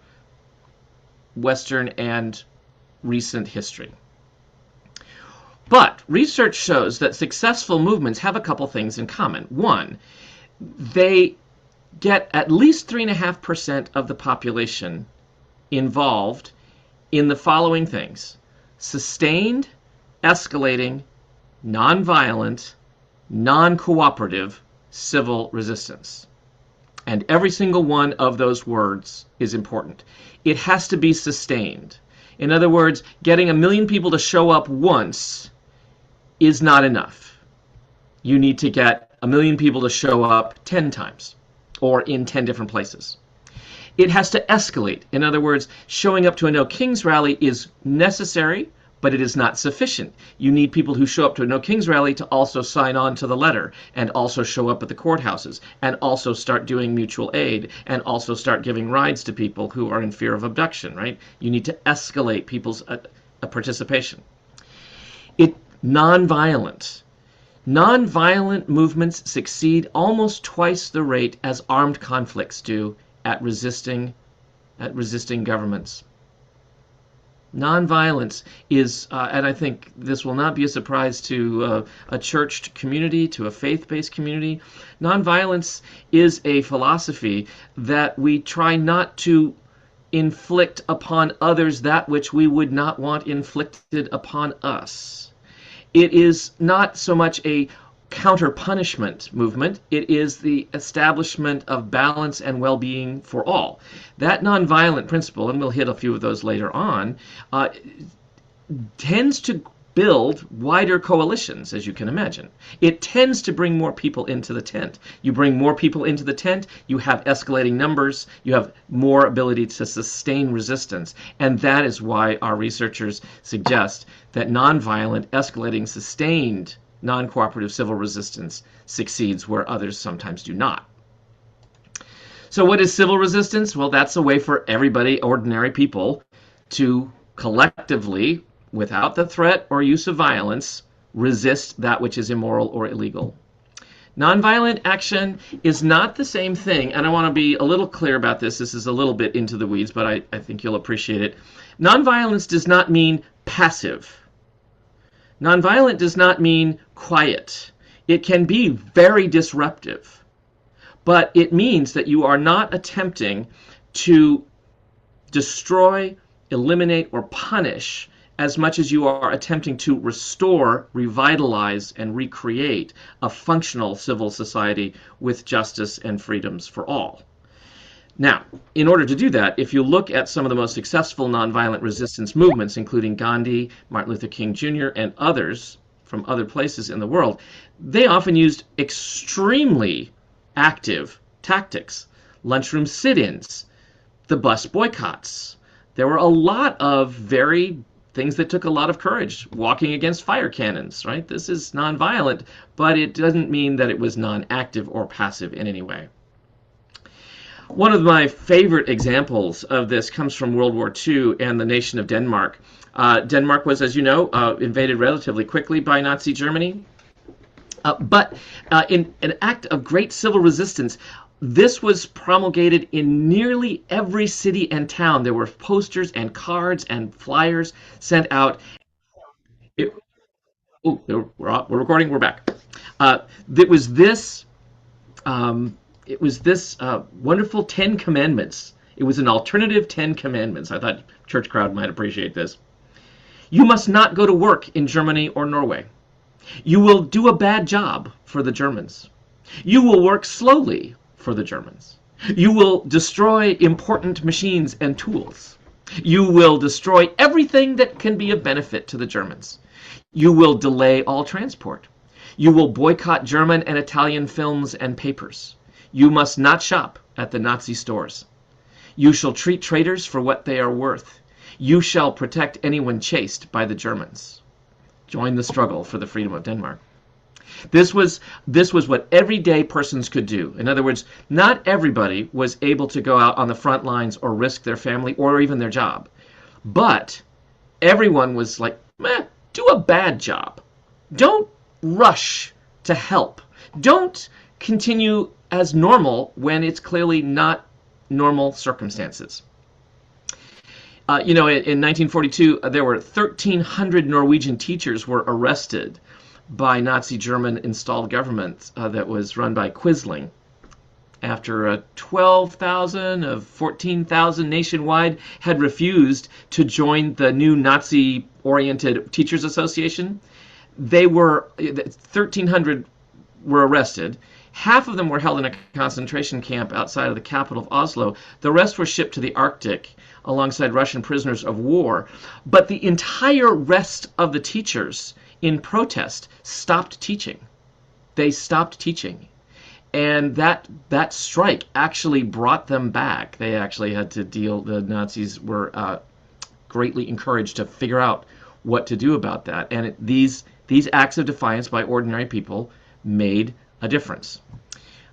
Speaker 3: Western and recent history. But research shows that successful movements have a couple things in common. One, they get at least 3.5% of the population involved in the following things: sustained, escalating, nonviolent, non-cooperative civil resistance. And every single one of those words is important. It has to be sustained. In other words, getting 1 million people to show up once is not enough. You need to get 1 million people to show up 10 times. or in 10 different places. It has to escalate. In other words, showing up to a No Kings rally is necessary, but it is not sufficient. You need people who show up to a No Kings rally to also sign on to the letter, and also show up at the courthouses, and also start doing mutual aid, and also start giving rides to people who are in fear of abduction, right? You need to escalate people's participation. Nonviolent. Nonviolent movements succeed almost twice the rate as armed conflicts do at resisting governments. Nonviolence is, and I think this will not be a surprise to a churched community, to a faith-based community, nonviolence is a philosophy that we try not to inflict upon others that which we would not want inflicted upon us. It is not so much a counter-punishment movement. It is the establishment of balance and well-being for all. That nonviolent principle, and we'll hit a few of those later on, tends to build wider coalitions, as you can imagine. It tends to bring more people into the tent. You bring more people into the tent, you have escalating numbers, you have more ability to sustain resistance. And that is why our researchers suggest that nonviolent, escalating, sustained non-cooperative civil resistance succeeds where others sometimes do not. So what is civil resistance? Well, that's a way for everybody, ordinary people, to collectively, without the threat or use of violence, resist that which is immoral or illegal. Nonviolent action is not the same thing, and I want to be a little clear about this. This is a little bit into the weeds, but I think you'll appreciate it. Nonviolence does not mean passive. Nonviolent does not mean quiet. It can be very disruptive, but it means that you are not attempting to destroy, eliminate, or punish as much as you are attempting to restore, revitalize, and recreate a functional civil society with justice and freedoms for all. Now, in order to do that, if you look at some of the most successful nonviolent resistance movements, including Gandhi, Martin Luther King Jr., and others from other places in the world, they often used extremely active tactics. Lunchroom sit-ins, the bus boycotts. There were a lot of very things that took a lot of courage. Walking against fire cannons, right? This is nonviolent, but it doesn't mean that it was non-active or passive in any way. One of my favorite examples of this comes from World War II and the nation of Denmark. Denmark was, as you know, invaded relatively quickly by Nazi Germany. But in an act of great civil resistance, this was promulgated in nearly every city and town. There were posters and cards and flyers sent out. We're recording. We're back. It was this wonderful 10 Commandments. It was an alternative 10 Commandments. I thought church crowd might appreciate this. You must not go to work in Germany or Norway. You will do a bad job for the Germans. You will work slowly for the Germans. You will destroy important machines and tools. You will destroy everything that can be of benefit to the Germans. You will delay all transport. You will boycott German and Italian films and papers. You must not shop at the Nazi stores. You shall treat traitors for what they are worth. You shall protect anyone chased by the Germans. Join the struggle for the freedom of Denmark. This was what everyday persons could do. In other words, not everybody was able to go out on the front lines or risk their family or even their job. But everyone was like, do a bad job. Don't rush to help. Don't continue as normal when it's clearly not normal circumstances. In 1942, there were 1,300 Norwegian teachers were arrested by Nazi German installed government that was run by Quisling. After 12,000 of 14,000 nationwide had refused to join the new Nazi-oriented Teachers Association, 1,300 were arrested. Half of them were held in a concentration camp outside of the capital of Oslo. The rest were shipped to the Arctic alongside Russian prisoners of war. But the entire rest of the teachers in protest stopped teaching. They stopped teaching. And that strike actually brought them back. They actually had to deal. The Nazis were greatly encouraged to figure out what to do about that. And these acts of defiance by ordinary people made a difference.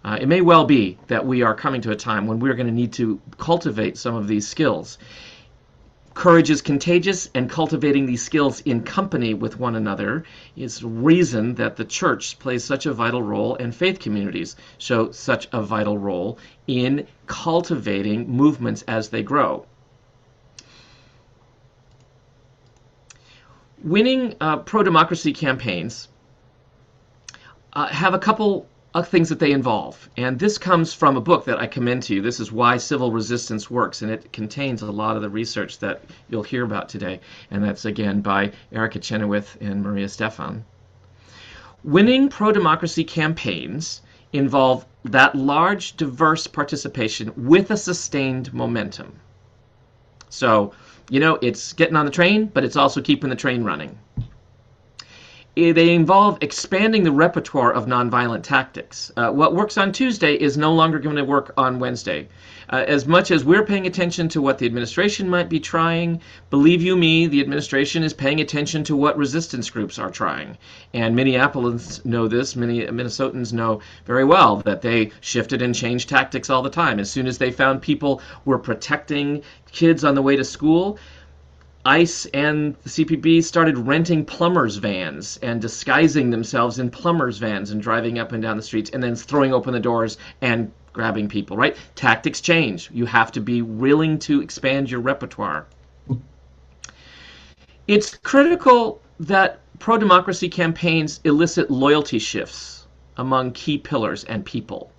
Speaker 3: It may well be that we are coming to a time when we're going to need to cultivate some of these skills. Courage is contagious, and cultivating these skills in company with one another is the reason that the church plays such a vital role, and faith communities show such a vital role in cultivating movements as they grow. Winning pro-democracy campaigns have a couple of things that they involve. And this comes from a book that I commend to you. This is Why Civil Resistance Works, and it contains a lot of the research that you'll hear about today. And that's, again, by Erica Chenoweth and Maria Stephan. Winning pro-democracy campaigns involve that large, diverse participation with a sustained momentum. So, it's getting on the train, but it's also keeping the train running. They involve expanding the repertoire of nonviolent tactics. What works on Tuesday is no longer going to work on Wednesday. As much as we're paying attention to what the administration might be trying, believe you me, the administration is paying attention to what resistance groups are trying. And Minneapolis know this. Many Minnesotans know very well that they shifted and changed tactics all the time. As soon as they found people were protecting kids on the way to school, ICE and the CPB started renting plumbers' vans and disguising themselves in plumbers' vans and driving up and down the streets and then throwing open the doors and grabbing people, right? Tactics change. You have to be willing to expand your repertoire. It's critical that pro-democracy campaigns elicit loyalty shifts among key pillars and people.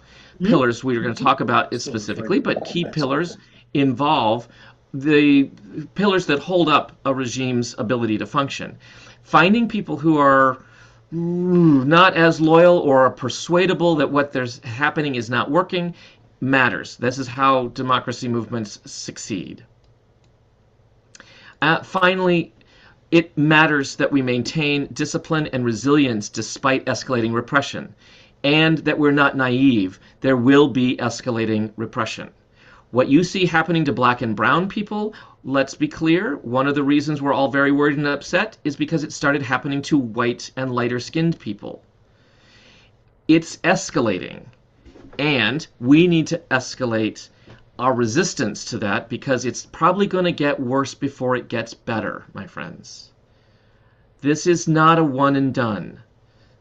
Speaker 3: Pillars we're going to talk about it specifically, but key pillars involve the pillars that hold up a regime's ability to function. Finding people who are not as loyal or are persuadable that what there's happening is not working matters. This is how democracy movements succeed. Finally, it matters that we maintain discipline and resilience despite escalating repression, and that we're not naive. There will be escalating repression. What you see happening to black and brown people, let's be clear, one of the reasons we're all very worried and upset is because it started happening to white and lighter-skinned people. It's escalating, and we need to escalate our resistance to that because it's probably going to get worse before it gets better, my friends. This is not a one and done.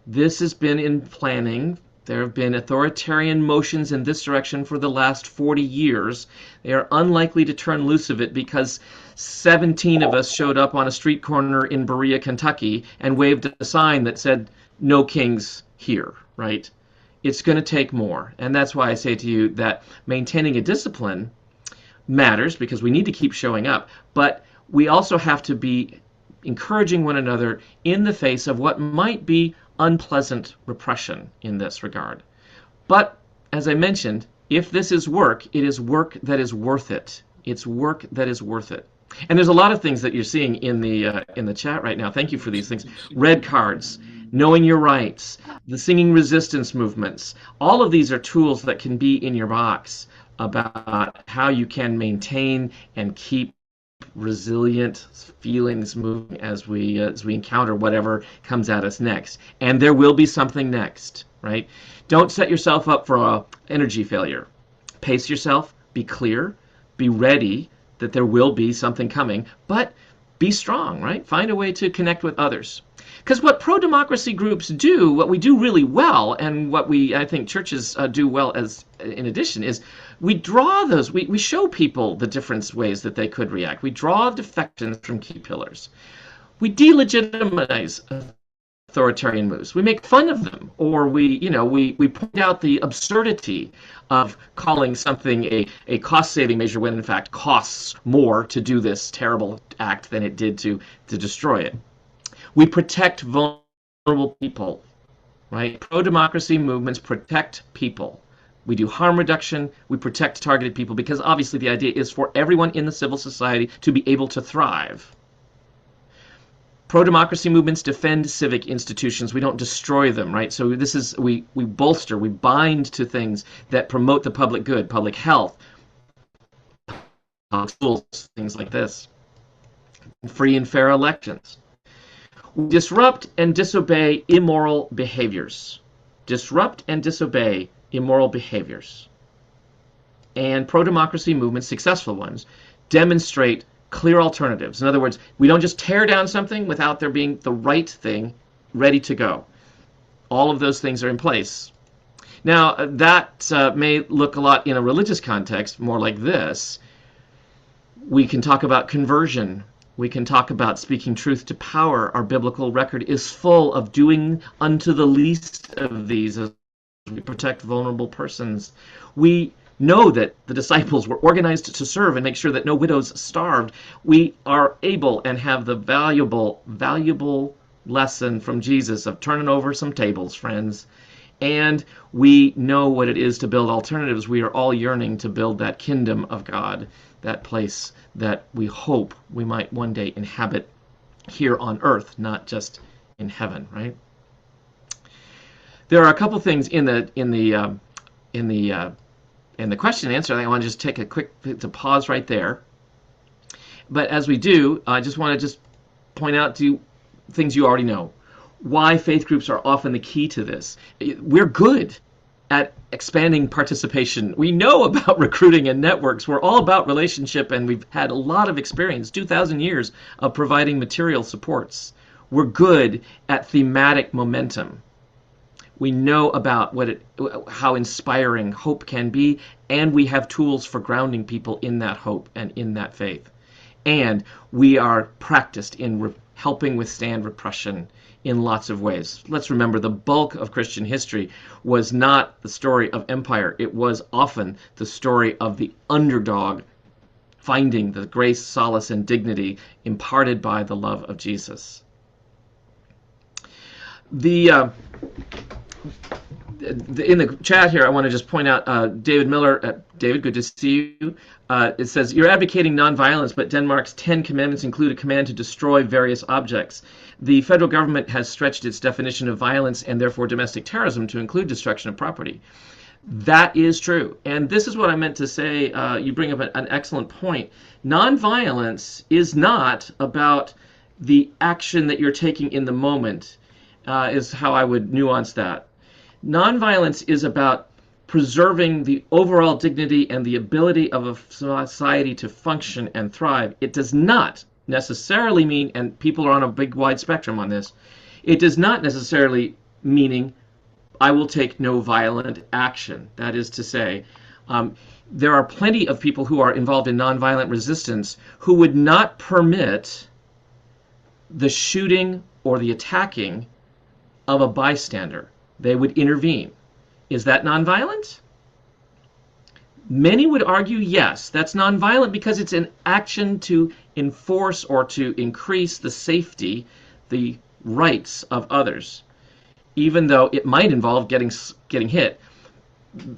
Speaker 3: This has been in planning. There have been authoritarian motions in this direction for the last 40 years. They are unlikely to turn loose of it because 17 of us showed up on a street corner in Berea, Kentucky, and waved a sign that said, "No kings here," right? It's going to take more. And that's why I say to you that maintaining a discipline matters because we need to keep showing up. But we also have to be encouraging one another in the face of what might be unpleasant repression in this regard. But, as I mentioned, if this is work, it is work that is worth it. It's work that is worth it. And there's a lot of things that you're seeing in the chat right now. Thank you for these things. Red cards, knowing your rights, the singing resistance movements. All of these are tools that can be in your box about how you can maintain and keep resilient feelings moving as we encounter whatever comes at us next. And there will be something next, right? Don't set yourself up for a energy failure. Pace yourself, be clear, be ready that there will be something coming, but be strong, right? Find a way to connect with others. Because what pro-democracy groups do, what we do really well, and what I think churches do well as in addition, is we draw those, we show people the different ways that they could react. We draw defections from key pillars. We delegitimize authoritarian moves. We make fun of them, or we point out the absurdity of calling something a cost-saving measure when in fact costs more to do this terrible act than it did to destroy it. We protect vulnerable people, right? Pro-democracy movements protect people. We do harm reduction, we protect targeted people, because obviously the idea is for everyone in the civil society to be able to thrive. Pro-democracy movements defend civic institutions. We don't destroy them, right? So this is, we bolster, we bind to things that promote the public good, public health, schools, things like this. Free and fair elections. We disrupt and disobey immoral behaviors. Disrupt and disobey immoral behaviors. And pro-democracy movements, successful ones, demonstrate clear alternatives. In other words, we don't just tear down something without there being the right thing ready to go. All of those things are in place. Now, that may look a lot in a religious context, more like this. We can talk about conversion. We can talk about speaking truth to power. Our biblical record is full of doing unto the least of these as we protect vulnerable persons. We know that the disciples were organized to serve and make sure that no widows starved. We are able and have the valuable lesson from Jesus of turning over some tables, friends. And we know what it is to build alternatives. We are all yearning to build that kingdom of God, that place that we hope we might one day inhabit here on earth, not just in heaven, right? There are a couple things in the question and answer. I want to just take a quick to pause right there. But as we do, I just want to point out to you things you already know. Why faith groups are often the key to this. We're good at expanding participation. We know about recruiting and networks. We're all about relationship, and we've had a lot of experience, 2,000 years of providing material supports. We're good at thematic momentum. We know about how inspiring hope can be, and we have tools for grounding people in that hope and in that faith. And we are practiced in helping withstand repression in lots of ways. Let's remember, the bulk of Christian history was not the story of empire. It was often the story of the underdog finding the grace, solace, and dignity imparted by the love of Jesus. In the chat here, I want to just point out David Miller. David, good to see you. It says, you're advocating nonviolence, but Denmark's 10 commandments include a command to destroy various objects. The federal government has stretched its definition of violence and therefore domestic terrorism to include destruction of property. That is true. And this is what I meant to say. You bring up an excellent point. Nonviolence is not about the action that you're taking in the moment, is how I would nuance that. Nonviolence is about preserving the overall dignity and the ability of a society to function and thrive. It does not necessarily mean, and people are on a big wide spectrum on this, it does not necessarily meaning I will take no violent action. That is to say, there are plenty of people who are involved in nonviolent resistance who would not permit the shooting or the attacking of a bystander. They would intervene. Is that nonviolent? Many would argue yes, that's nonviolent because it's an action to enforce or to increase the safety, the rights of others, even though it might involve getting hit.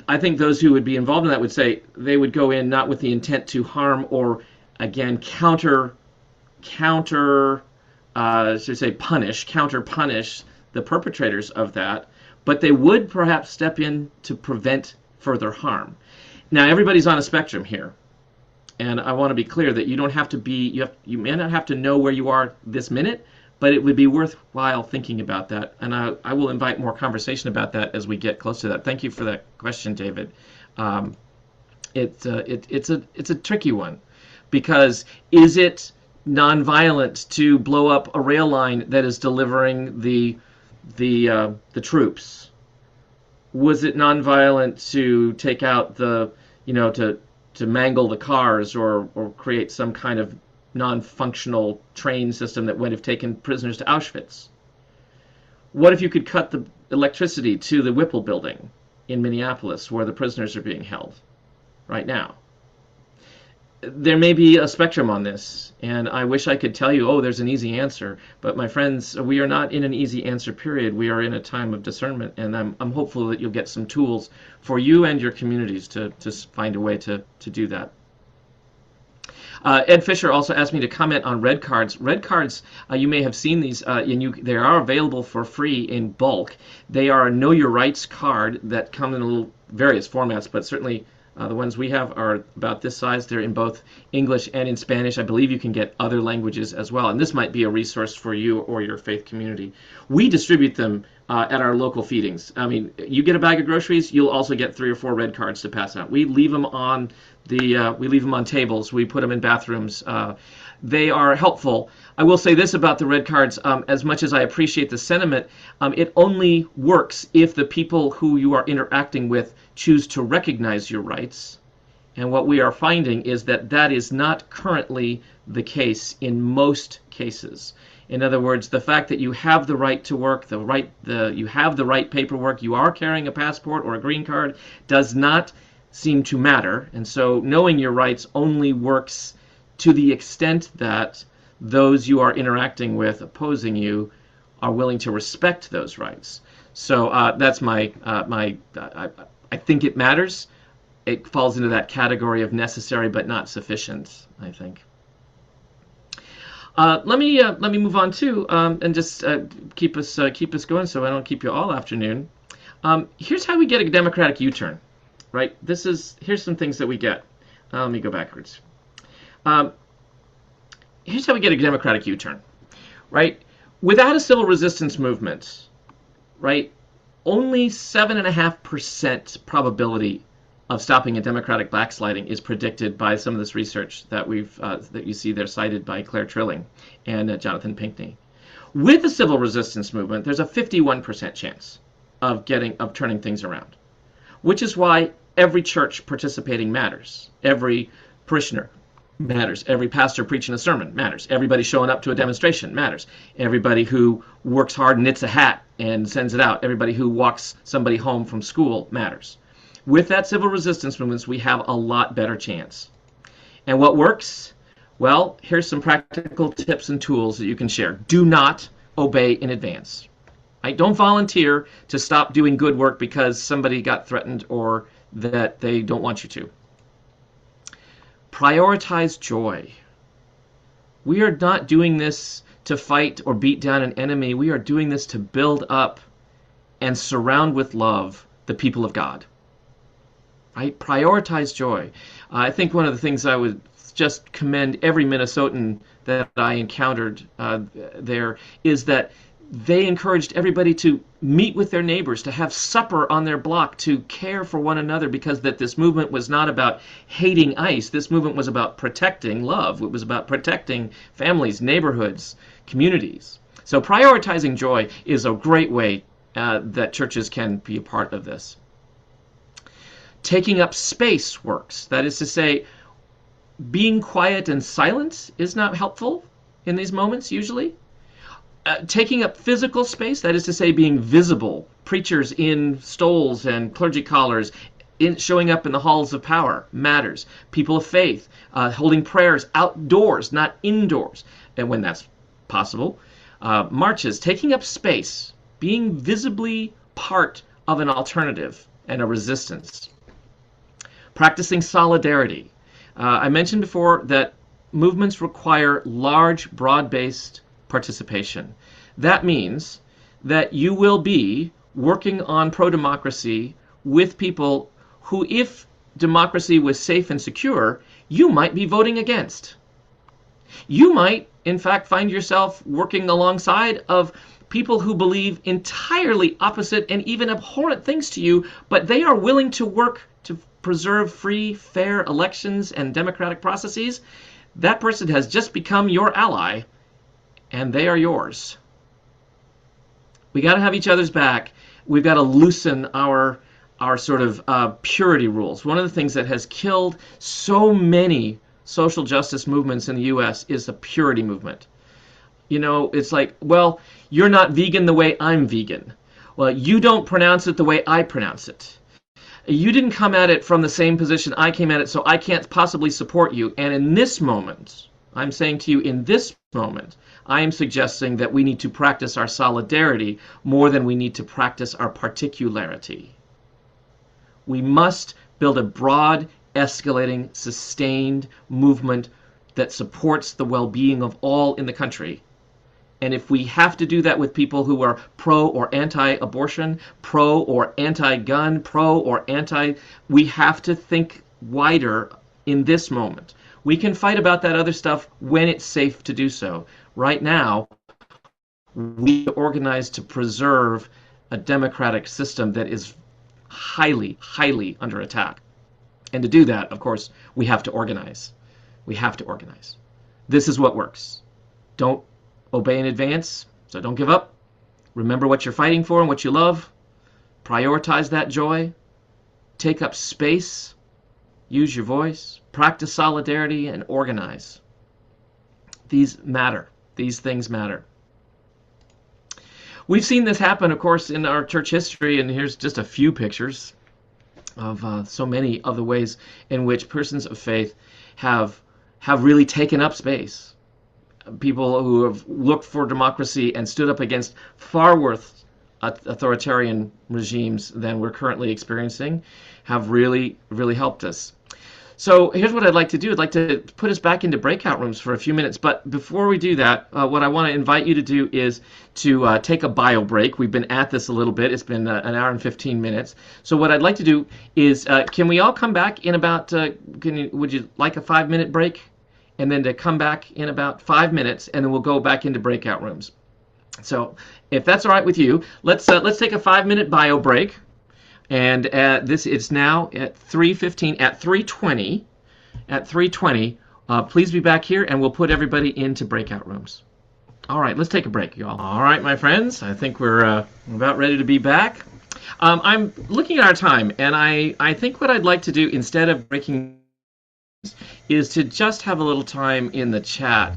Speaker 3: I think those who would be involved in that would say they would go in not with the intent to harm or, again, counter punish the perpetrators of that, but they would perhaps step in to prevent further harm. Now, everybody's on a spectrum here, and I want to be clear that you don't have to be, you may not have to know where you are this minute, but it would be worthwhile thinking about that, and I will invite more conversation about that as we get close to that. Thank you for that question, David. It's a tricky one, because is it nonviolent to blow up a rail line that is delivering the troops? Was it nonviolent to take out to mangle the cars or create some kind of non-functional train system that would have taken prisoners to Auschwitz? What if you could cut the electricity to the Whipple building in Minneapolis where the prisoners are being held right now? There may be a spectrum on this, and I wish I could tell you, oh, there's an easy answer. But my friends, we are not in an easy answer period. We are in a time of discernment, and I'm hopeful that you'll get some tools for you and your communities to find a way to do that. Ed Fisher also asked me to comment on red cards. Red cards, you may have seen these, they are available for free in bulk. They are a Know Your Rights card that come in a little various formats, but certainly the ones we have are about this size. They're in both English and in Spanish. I believe you can get other languages as well, and this might be a resource for you or your faith community. We distribute them at our local feedings. I mean, you get a bag of groceries, you'll also get 3 or 4 red cards to pass out. We leave them on tables. We put them in bathrooms. They are helpful. I will say this about the red cards: as much as I appreciate the sentiment, it only works if the people who you are interacting with choose to recognize your rights. And what we are finding is that that is not currently the case in most cases. In other words, the fact that you have the right to work, you have the right paperwork, you are carrying a passport or a green card, does not seem to matter. And so knowing your rights only works to the extent that those you are interacting with, opposing you, are willing to respect those rights. So that's I think it matters. It falls into that category of necessary but not sufficient, I think. Let me move on too, and just keep us going, so I don't keep you all afternoon. Here's how we get a democratic U-turn, right? Here's some things that we get. Let me go backwards. Here's how we get a democratic U-turn, right? Without a civil resistance movement, right, only 7.5% probability of stopping a democratic backsliding is predicted by some of this research that that you see there cited by Claire Trilling and Jonathan Pinckney. With the civil resistance movement, there's a 51% chance of turning things around, which is why every church participating matters. Every parishioner matters. Every pastor preaching a sermon matters. Everybody showing up to a demonstration matters. Everybody who works hard and knits a hat and sends it out. Everybody who walks somebody home from school matters. With that civil resistance movements, we have a lot better chance. And what works? Well, here's some practical tips and tools that you can share. Do not obey in advance. Right? Don't volunteer to stop doing good work because somebody got threatened or that they don't want you to. Prioritize joy. We are not doing this to fight or beat down an enemy. We are doing this to build up and surround with love the people of God. Right? Prioritize joy. I think one of the things I would just commend every Minnesotan that I encountered there is that they encouraged everybody to meet with their neighbors, to have supper on their block, to care for one another, because that this movement was not about hating ICE. This movement was about protecting love. It was about protecting families, neighborhoods, communities. So prioritizing joy is a great way that churches can be a part of this. Taking up space works. That is to say, being quiet and silent is not helpful in these moments usually. Taking up physical space, that is to say, being visible, preachers in stoles and clergy collars, showing up in the halls of power, matters. People of faith, holding prayers outdoors, not indoors, and when that's possible. Marches, taking up space, being visibly part of an alternative and a resistance. Practicing solidarity. I mentioned before that movements require large, broad-based participation. That means that you will be working on pro-democracy with people who, if democracy was safe and secure, you might be voting against. You might, in fact, find yourself working alongside of people who believe entirely opposite and even abhorrent things to you, but they are willing to work to preserve free, fair elections and democratic processes. That person has just become your ally, and they are yours. We got to have each other's back. We've got to loosen our sort of purity rules. One of the things that has killed so many social justice movements in the U.S. is the purity movement. You know, it's like, well, you're not vegan the way I'm vegan. Well, you don't pronounce it the way I pronounce it. You didn't come at it from the same position I came at it, so I can't possibly support you. And in this moment, I'm saying to you, in this moment, I am suggesting that we need to practice our solidarity more than we need to practice our particularity. We must build a broad, escalating, sustained movement that supports the well-being of all in the country. And if we have to do that with people who are pro or anti-abortion, pro or anti-gun, pro or anti, we have to think wider in this moment. We can fight about that other stuff when it's safe to do so. Right now, we organize to preserve a democratic system that is highly, highly under attack. And to do that, of course, we have to organize. We have to organize. This is what works. Don't obey in advance, so don't give up. Remember what you're fighting for and what you love. Prioritize that joy. Take up space. Use your voice. Practice solidarity and organize. These matter. These things matter. We've seen this happen, of course, in our church history, and here's just a few pictures of so many of the ways in which persons of faith have really taken up space. People who have looked for democracy and stood up against far worse authoritarian regimes than we're currently experiencing have really, really helped us. So here's what I'd like to do. I'd like to put us back into breakout rooms for a few minutes. But before we do that, what I want to invite you to do is to take a bio break. We've been at this a little bit. It's been an hour and 15 minutes. So what I'd like to do is, can we all come back in about, would you like a 5-minute break? And then to come back in about 5 minutes, and then we'll go back into breakout rooms. So if that's all right with you, let's take a 5-minute bio break. And it's now at 3:15. At 3:20, please be back here, and we'll put everybody into breakout rooms. All right, let's take a break, y'all. All right, my friends, I think we're about ready to be back. I'm looking at our time, and I think what I'd like to do instead of breaking is to just have a little time in the chat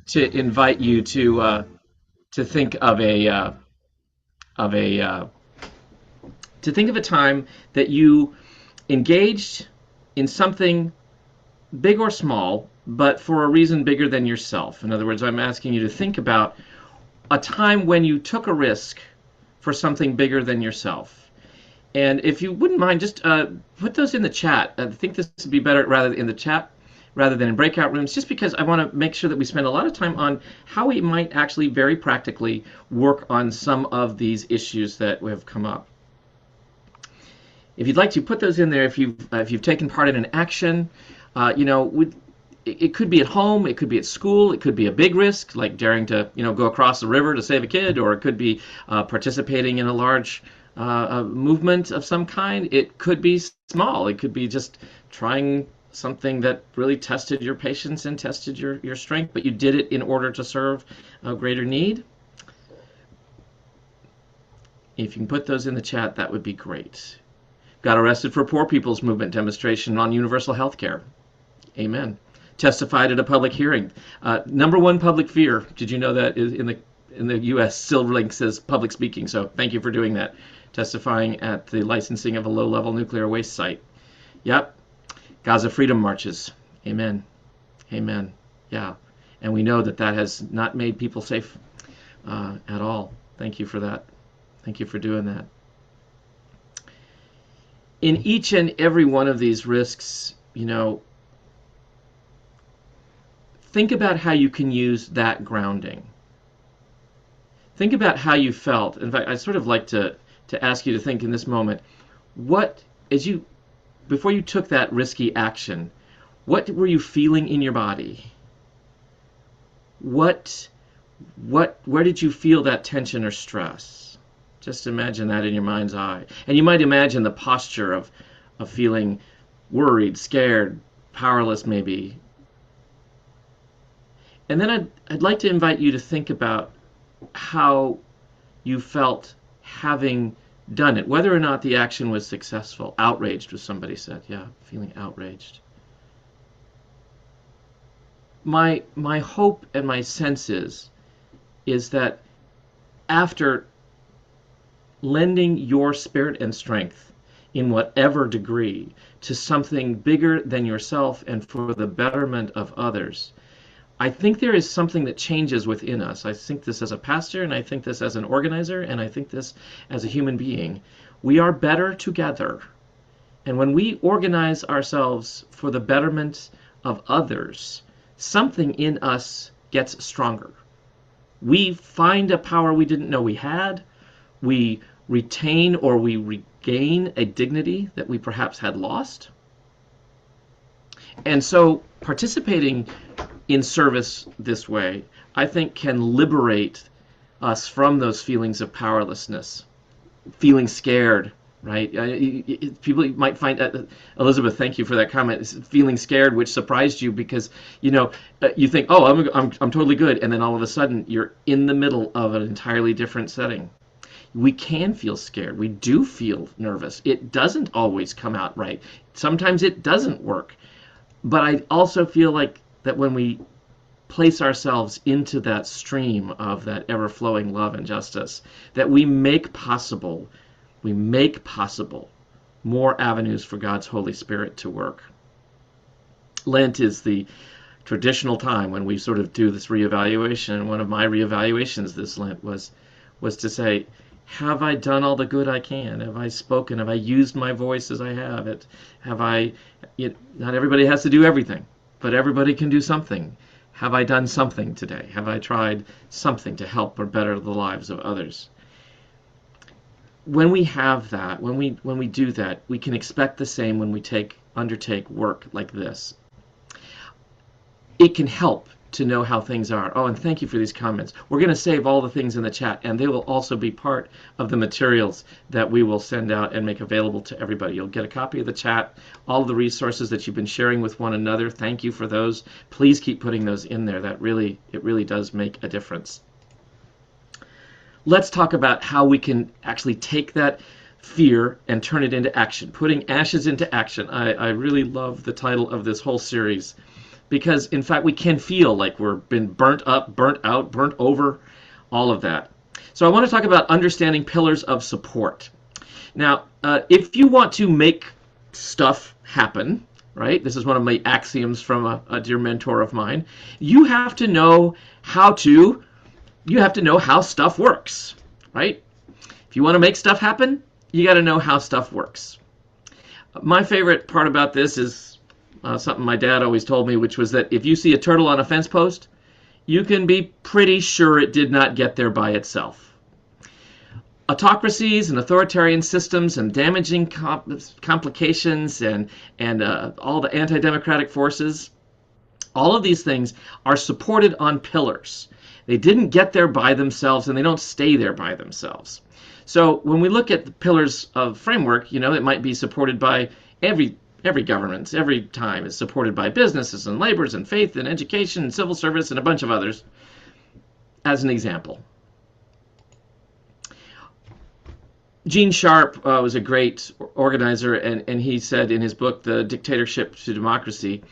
Speaker 3: to invite you to think of a time that you engaged in something big or small, but for a reason bigger than yourself. In other words, I'm asking you to think about a time when you took a risk for something bigger than yourself. And if you wouldn't mind, just put those in the chat. I think this would be better rather in the chat rather than in breakout rooms, just because I want to make sure that we spend a lot of time on how we might actually very practically work on some of these issues that have come up. If you'd like to put those in there, if you've taken part in an action, it could be at home, it could be at school, it could be a big risk, like daring to go across the river to save a kid, or it could be participating in a large movement of some kind. It could be small. It could be just trying something that really tested your patience and tested your strength, but you did it in order to serve a greater need. If you can put those in the chat, that would be great. Got arrested for Poor People's Movement demonstration on universal health care. Amen. Testified at a public hearing. Number one public fear, did you know that in the U.S. still ranks as public speaking? So thank you for doing that. Testifying at the licensing of a low-level nuclear waste site. Yep. Gaza freedom marches. Amen. Amen. Yeah. And we know that has not made people safe at all. Thank you for that. Thank you for doing that. In each and every one of these risks, think about how you can use that grounding. Think about how you felt. In fact, I'd sort of like to ask you to think in this moment, before you took that risky action, what were you feeling in your body? Where did you feel that tension or stress? Just imagine that in your mind's eye. And you might imagine the posture of feeling worried, scared, powerless maybe. And then I'd like to invite you to think about how you felt having done it, whether or not the action was successful. Outraged, was somebody said. Yeah, feeling outraged. My hope and my sense is that after lending your spirit and strength in whatever degree to something bigger than yourself and for the betterment of others, I think there is something that changes within us. I think this as a pastor, and I think this as an organizer, and I think this as a human being. We are better together. And when we organize ourselves for the betterment of others, something in us gets stronger. We find a power we didn't know we had. We retain or we regain a dignity that we perhaps had lost. And so participating in service this way, I think, can liberate us from those feelings of powerlessness, feeling scared, right? People might find, Elizabeth, thank you for that comment, feeling scared, which surprised you because, you think, oh, I'm totally good. And then all of a sudden you're in the middle of an entirely different setting. We can feel scared. We do feel nervous. It doesn't always come out right. Sometimes it doesn't work. But I also feel like that when we place ourselves into that stream of that ever-flowing love and justice, that we make possible more avenues for God's Holy Spirit to work. Lent is the traditional time when we sort of do this reevaluation. And one of my reevaluations this Lent was to say, have I done all the good I can? Have I spoken? Have I used my voice as I have it? Not everybody has to do everything, but everybody can do something. Have I done something today? Have I tried something to help or better the lives of others? When we have that, when we do that, we can expect the same when we undertake work like this. It can help to know how things are. Oh, and thank you for these comments. We're going to save all the things in the chat, and they will also be part of the materials that we will send out and make available to everybody. You'll get a copy of the chat, all of the resources that you've been sharing with one another. Thank you for those. Please keep putting those in there. It really does make a difference. Let's talk about how we can actually take that fear and turn it into action. Putting ashes into action. I really love the title of this whole series, because in fact we can feel like we've been burnt up, burnt out, burnt over, all of that. So I want to talk about understanding pillars of support. Now, if you want to make stuff happen, right? This is one of my axioms from a dear mentor of mine. You have to know how stuff works, right? If you want to make stuff happen, you got to know how stuff works. My favorite part about this is something my dad always told me, which was that if you see a turtle on a fence post, you can be pretty sure it did not get there by itself. Autocracies and authoritarian systems and damaging complications and all the anti-democratic forces, all of these things are supported on pillars. They didn't get there by themselves, and they don't stay there by themselves. So when we look at the pillars of framework, it might be supported by every government, every time is supported by businesses and laborers and faith and education and civil service and a bunch of others, as an example. Gene Sharp was a great organizer, and he said in his book, The Dictatorship to Democracy,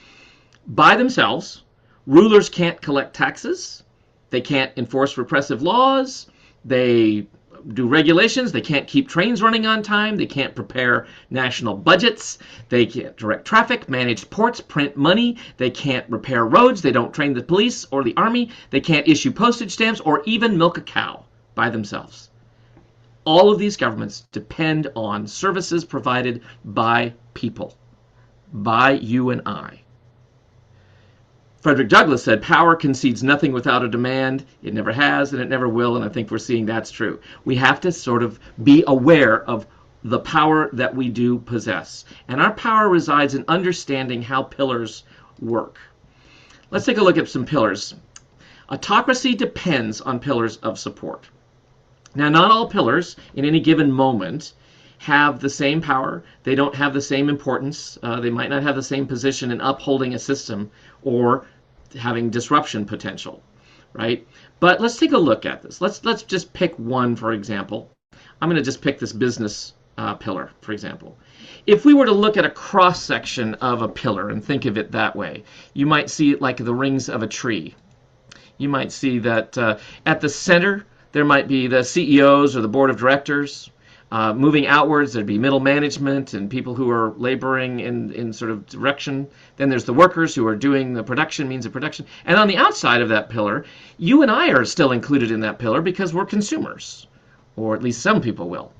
Speaker 3: by themselves, rulers can't collect taxes, they can't enforce repressive laws, they do regulations, they can't keep trains running on time, they can't prepare national budgets, they can't direct traffic, manage ports, print money, they can't repair roads, they don't train the police or the army, they can't issue postage stamps or even milk a cow by themselves. All of these governments depend on services provided by people, by you and I. Frederick Douglass said, power concedes nothing without a demand. It never has, and it never will, and I think we're seeing that's true. We have to sort of be aware of the power that we do possess. And our power resides in understanding how pillars work. Let's take a look at some pillars. Autocracy depends on pillars of support. Now, not all pillars in any given moment have the same power. They don't have the same importance. They might not have the same position in upholding a system or having disruption potential, right? But let's take a look at this. Let's just pick one, for example. I'm going to just pick this business pillar, for example. If we were to look at a cross-section of a pillar and think of it that way, you might see it like the rings of a tree. You might see that at the center, there might be the CEOs or the board of directors. Moving outwards, there'd be middle management and people who are laboring in sort of direction. Then there's the workers who are doing the production, means of production. And on the outside of that pillar, you and I are still included in that pillar because we're consumers, or at least some people will,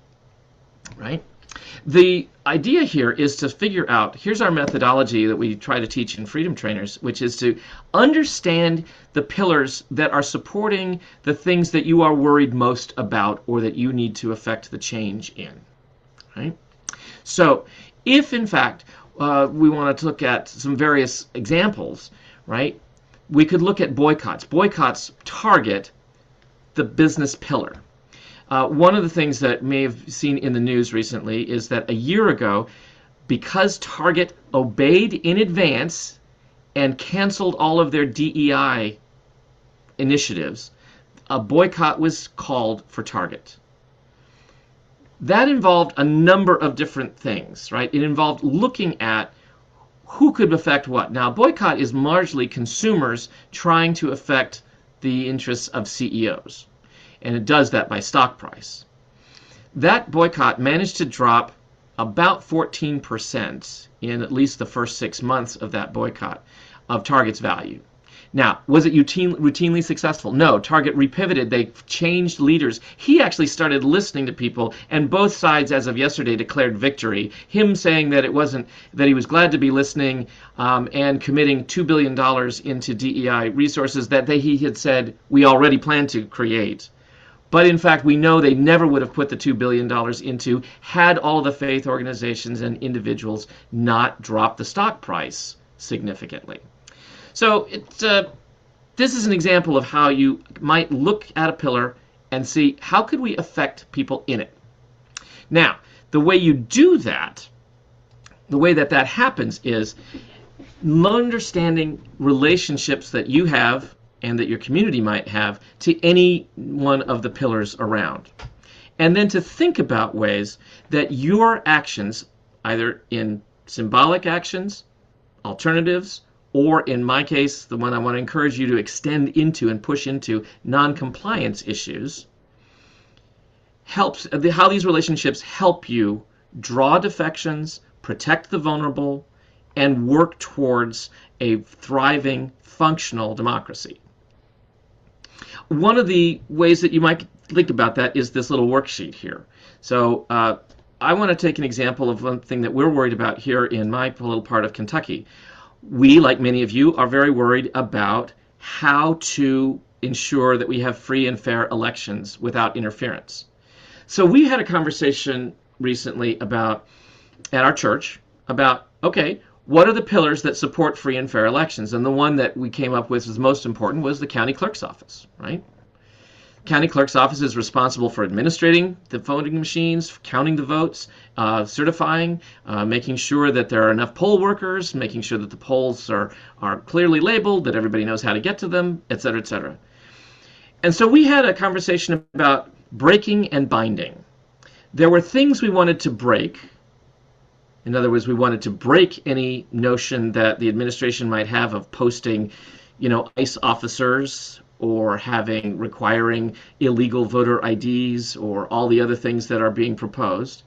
Speaker 3: right? The idea here is to figure out, here's our methodology that we try to teach in Freedom Trainers, which is to understand the pillars that are supporting the things that you are worried most about or that you need to affect the change in. Right? So if, in fact, we want to look at some various examples, right? We could look at boycotts. Boycotts target the business pillar. One of the things that may have seen in the news recently is that a year ago, because Target obeyed in advance and canceled all of their DEI initiatives, a boycott was called for Target. That involved a number of different things, right? It involved looking at who could affect what. Now, boycott is largely consumers trying to affect the interests of CEOs. And it does that by stock price. That boycott managed to drop about 14% in at least the first 6 months of that boycott of Target's value. Now, was it routinely successful? No. Target repivoted. They changed leaders. He actually started listening to people, and both sides, as of yesterday, declared victory. Him saying that it wasn't, that he was glad to be listening and committing $2 billion into DEI resources that he had said we already planned to create. But in fact, we know they never would have put the $2 billion into had all of the faith organizations and individuals not dropped the stock price significantly. So this is an example of how you might look at a pillar and see how could we affect people in it. Now, the way you do that, the way that happens is understanding relationships that you have and that your community might have to any one of the pillars around. And then to think about ways that your actions, either in symbolic actions, alternatives, or in my case, the one I want to encourage you to extend into and push into, non-compliance issues, how these relationships help you draw defections, protect the vulnerable, and work towards a thriving, functional democracy. One of the ways that you might think about that is this little worksheet here. So I want to take an example of one thing that we're worried about here in my little part of Kentucky. We, like many of you, are very worried about how to ensure that we have free and fair elections without interference. So we had a conversation recently at our church about, okay, what are the pillars that support free and fair elections? And the one that we came up with as most important was the county clerk's office, right? County clerk's office is responsible for administrating the voting machines, counting the votes, certifying, making sure that there are enough poll workers, making sure that the polls are clearly labeled, that everybody knows how to get to them, et cetera, et cetera. And so we had a conversation about breaking and binding. There were things we wanted to break. In other words, we wanted to break any notion that the administration might have of posting, ICE officers or requiring illegal voter IDs or all the other things that are being proposed.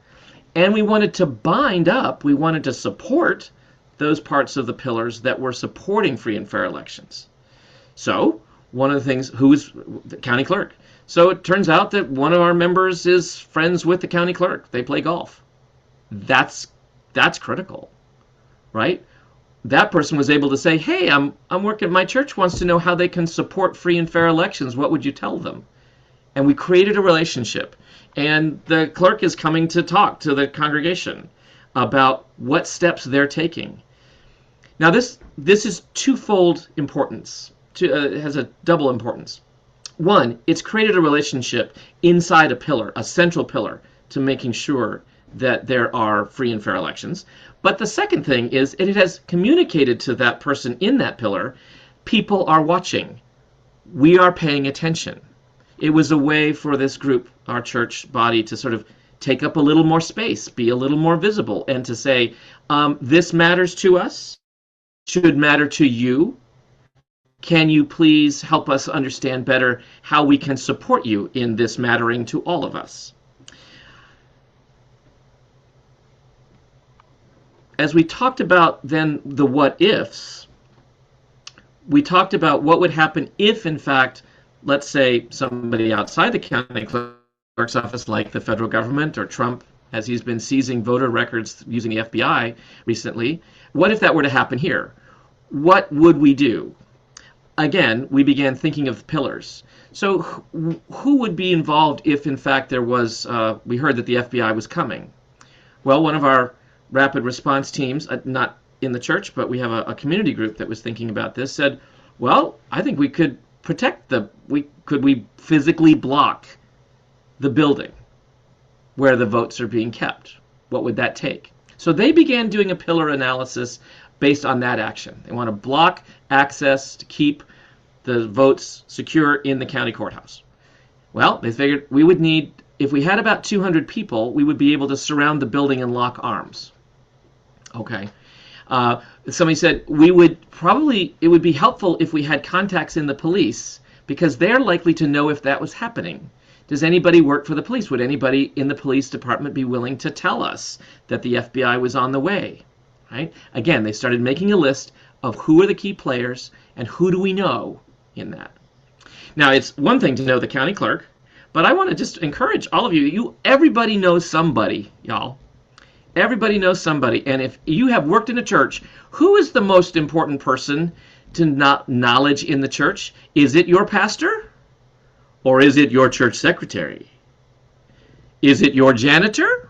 Speaker 3: And we wanted to bind up, we wanted to support those parts of the pillars that were supporting free and fair elections. So one of the things, who is the county clerk? So it turns out that one of our members is friends with the county clerk. They play golf. That's critical, right? That person was able to say, hey, I'm working, my church wants to know how they can support free and fair elections. What would you tell them? And we created a relationship. And the clerk is coming to talk to the congregation about what steps they're taking. Now, this is twofold importance. It has a double importance. One, it's created a relationship inside a pillar, a central pillar, to making sure that there are free and fair elections. But the second thing is it has communicated to that person in that pillar, people are watching. We are paying attention. It was a way for this group, our church body, to sort of take up a little more space, be a little more visible, and to say, this matters to us, should matter to you. Can you please help us understand better how we can support you in this mattering to all of us? As we talked about then the what ifs, we talked about what would happen if, in fact, let's say somebody outside the county clerk's office, like the federal government or Trump as he's been seizing voter records using the FBI recently. What if that were to happen here? What would we do? Again, we began thinking of pillars. So who would be involved if, in fact, there was, we heard that the FBI was coming? Well, one of our rapid response teams, not in the church, but we have a community group that was thinking about this, said, well, I think we could could we physically block the building where the votes are being kept? What would that take? So they began doing a pillar analysis based on that action. They want to block access to keep the votes secure in the county courthouse. Well, they figured we would need, if we had about 200 people, we would be able to surround the building and lock arms. Okay. Somebody said it would be helpful if we had contacts in the police, because they're likely to know if that was happening. Does anybody work for the police? Would anybody in the police department be willing to tell us that the FBI was on the way? Right? Again, they started making a list of who are the key players and who do we know in that. Now, it's one thing to know the county clerk, but I want to just encourage all of you. Everybody knows somebody, y'all. Everybody knows somebody. And if you have worked in a church, who is the most important person to knowledge in the church? Is it your pastor? Or is it your church secretary? Is it your janitor?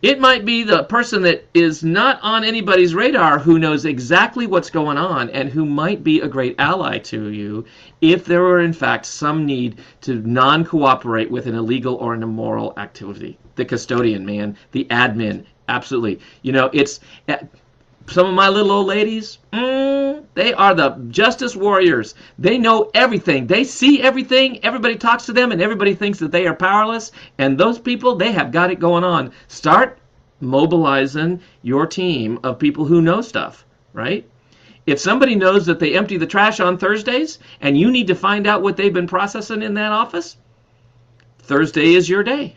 Speaker 3: It might be the person that is not on anybody's radar who knows exactly what's going on and who might be a great ally to you if there were in fact some need to non-cooperate with an illegal or an immoral activity. The custodian, man, the admin, absolutely. It's some of my little old ladies, they are the justice warriors. They know everything. They see everything. Everybody talks to them, and everybody thinks that they are powerless. And those people, they have got it going on. Start mobilizing your team of people who know stuff, right? If somebody knows that they empty the trash on Thursdays, and you need to find out what they've been processing in that office, Thursday is your day.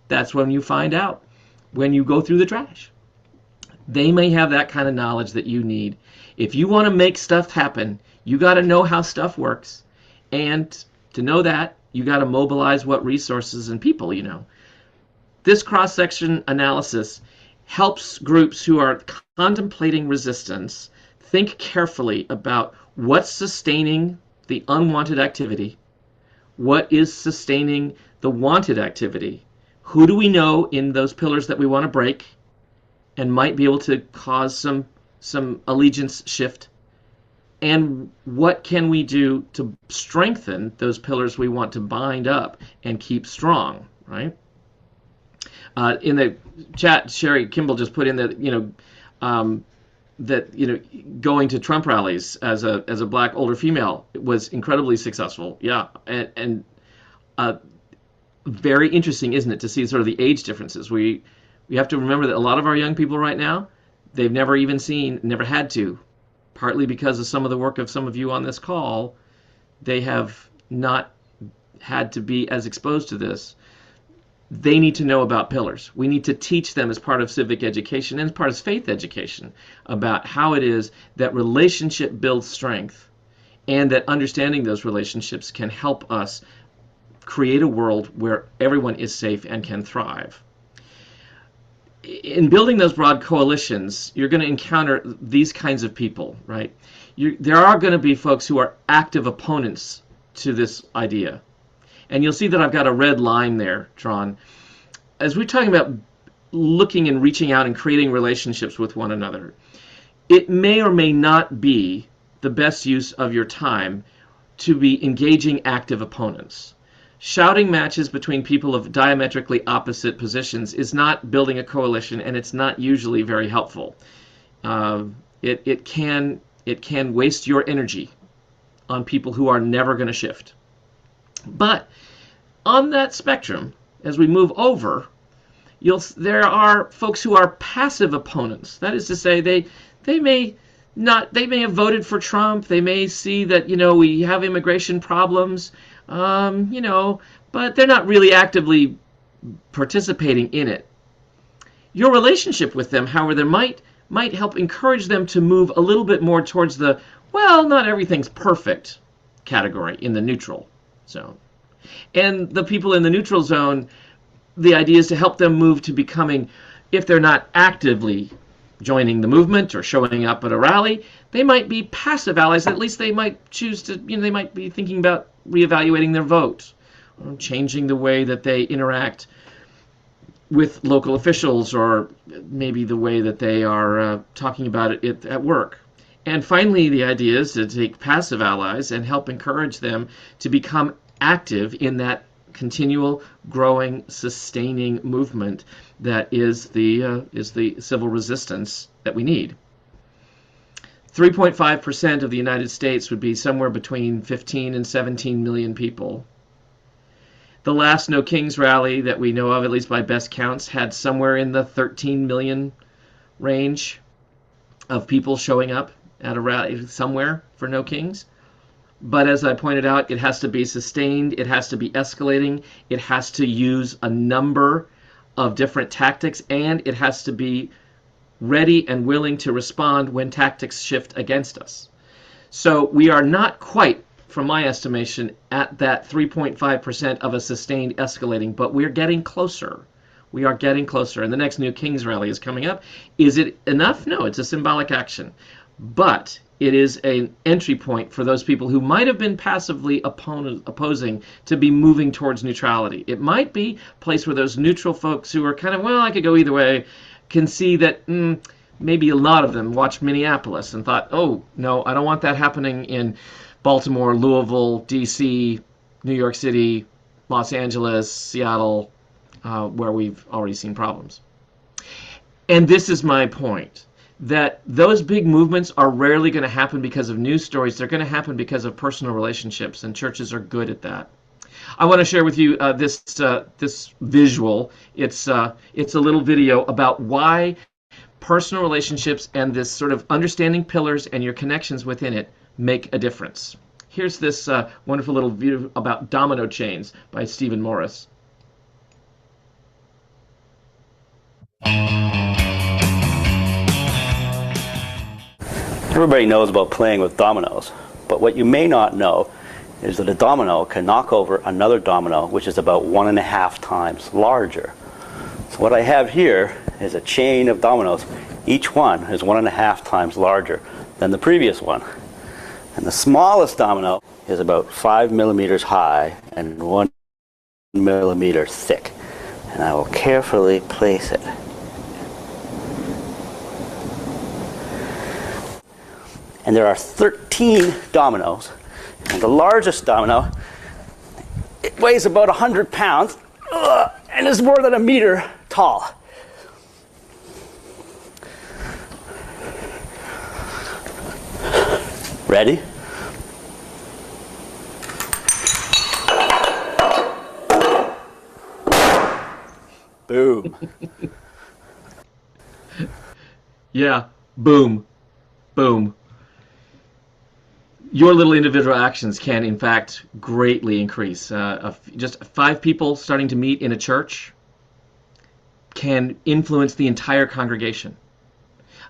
Speaker 3: That's when you find out, when you go through the trash. They may have that kind of knowledge that you need. If you want to make stuff happen, you got to know how stuff works. And to know that, you got to mobilize what resources and people you know. This cross-section analysis helps groups who are contemplating resistance think carefully about what's sustaining the unwanted activity, what is sustaining the wanted activity, who do we know in those pillars that we want to break and might be able to cause some allegiance shift, and what can we do to strengthen those pillars we want to bind up and keep strong, right? In the chat, Sherry Kimball just put in that going to Trump rallies as a black older female was incredibly successful. Yeah, and very interesting, isn't it, to see sort of the age differences. We have to remember that a lot of our young people right now, they've never had to, partly because of some of the work of some of you on this call, they have not had to be as exposed to this. They need to know about pillars. We need to teach them as part of civic education and as part of faith education about how it is that relationship builds strength, and that understanding those relationships can help us create a world where everyone is safe and can thrive. In building those broad coalitions, you're going to encounter these kinds of people, right? There are going to be folks who are active opponents to this idea. And you'll see that I've got a red line there drawn. As we're talking about looking and reaching out and creating relationships with one another, it may or may not be the best use of your time to be engaging active opponents. Shouting matches between people of diametrically opposite positions is not building a coalition, and it's not usually very helpful. It can waste your energy on people who are never going to shift. But on that spectrum, as we move over, there are folks who are passive opponents. That is to say, they may have voted for Trump. They may see that we have immigration problems. But they're not really actively participating in it. Your relationship with them, however, might help encourage them to move a little bit more towards the, well, not everything's perfect category in the neutral zone. And the people in the neutral zone the idea is to help them move to becoming, if they're not actively joining the movement or showing up at a rally, they might be passive allies. At least they might choose to, they might be thinking about reevaluating their vote, or changing the way that they interact with local officials, or maybe the way that they are talking about it at work. And finally, the idea is to take passive allies and help encourage them to become active in that continual, growing, sustaining movement that is the civil resistance that we need. 3.5% of the United States would be somewhere between 15 and 17 million people. The last No Kings rally that we know of, at least by best counts, had somewhere in the 13 million range of people showing up at a rally somewhere for No Kings. But as I pointed out, it has to be sustained, it has to be escalating, it has to use a number of different tactics, and it has to be ready and willing to respond when tactics shift against us. So we are not quite, from my estimation, at that 3.5% of a sustained escalating, but we're getting closer. We are getting closer. And the next New Kings rally is coming up. Is it enough? No, it's a symbolic action. But it is an entry point for those people who might have been passively opposing to be moving towards neutrality. It might be a place where those neutral folks who are kind of, well, I could go either way, can see that maybe a lot of them watched Minneapolis and thought, oh, no, I don't want that happening in Baltimore, Louisville, D.C., New York City, Los Angeles, Seattle, where we've already seen problems. And this is my point, that those big movements are rarely going to happen because of news stories. They're going to happen because of personal relationships, and churches are good at that. I want to share with you this visual. It's a little video about why personal relationships and this sort of understanding pillars and your connections within it make a difference. Here's this wonderful little video about domino chains by Stephen Morris.
Speaker 6: Everybody knows about playing with dominoes, but what you may not know is that a domino can knock over another domino which is about 1.5 times larger. So what I have here is a chain of dominoes. Each one is 1.5 times larger than the previous one. And the smallest domino is about 5 millimeters high and 1 millimeter thick. And I will carefully place it. And there are 13 dominoes. And the largest domino, it weighs about 100 pounds and is more than 1 meter tall. Ready? Boom.
Speaker 3: Yeah, boom, boom. Your little individual actions can, in fact, greatly increase. Just 5 people starting to meet in a church can influence the entire congregation.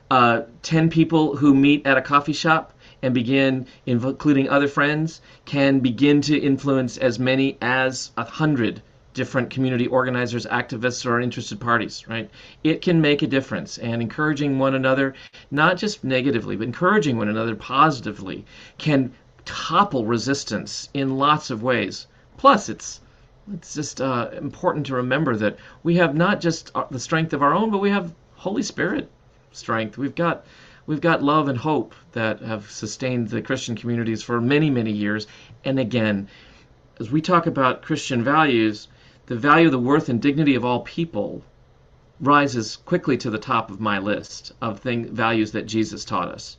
Speaker 3: 10 people who meet at a coffee shop and begin including other friends can begin to influence as many as 100 different community organizers, activists, or interested parties, right? It can make a difference, and encouraging one another, not just negatively, but encouraging one another positively, can topple resistance in lots of ways. Plus, it's just important to remember that we have not just the strength of our own, but we have Holy Spirit strength. We've got love and hope that have sustained the Christian communities for many, many years. And again, as we talk about Christian values, the value, the worth, and dignity of all people rises quickly to the top of my list of values that Jesus taught us.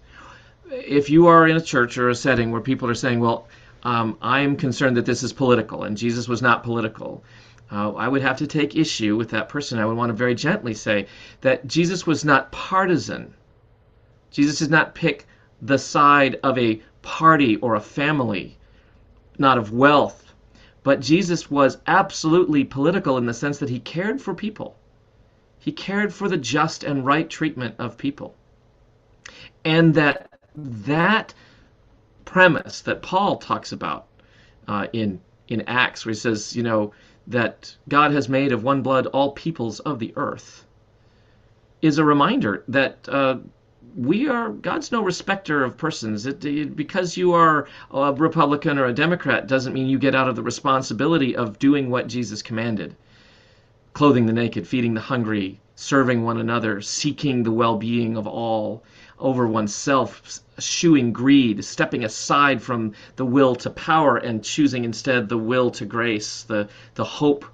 Speaker 3: If you are in a church or a setting where people are saying, well, I am concerned that this is political, and Jesus was not political, I would have to take issue with that person. I would want to very gently say that Jesus was not partisan. Jesus did not pick the side of a party or a family, not of wealth. But Jesus was absolutely political in the sense that he cared for people. He cared for the just and right treatment of people. And that premise that Paul talks about in Acts, where he says, that God has made of one blood all peoples of the earth, is a reminder that God's no respecter of persons. Because you are a Republican or a Democrat doesn't mean you get out of the responsibility of doing what Jesus commanded: clothing the naked, feeding the hungry, serving one another, seeking the well-being of all over oneself, eschewing greed, stepping aside from the will to power and choosing instead the will to grace, the hope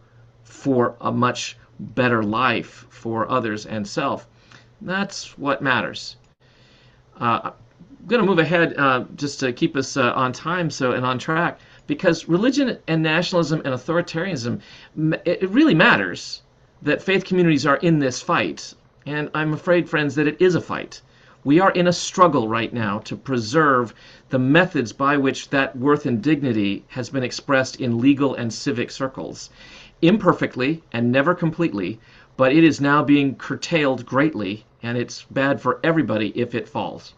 Speaker 3: for a much better life for others and self. That's what matters. I'm going to move ahead just to keep us on time and on track, because religion and nationalism and authoritarianism, it really matters that faith communities are in this fight. And I'm afraid, friends, that it is a fight. We are in a struggle right now to preserve the methods by which that worth and dignity has been expressed in legal and civic circles. Imperfectly and never completely, but it is now being curtailed greatly, and it's bad for everybody if it falls.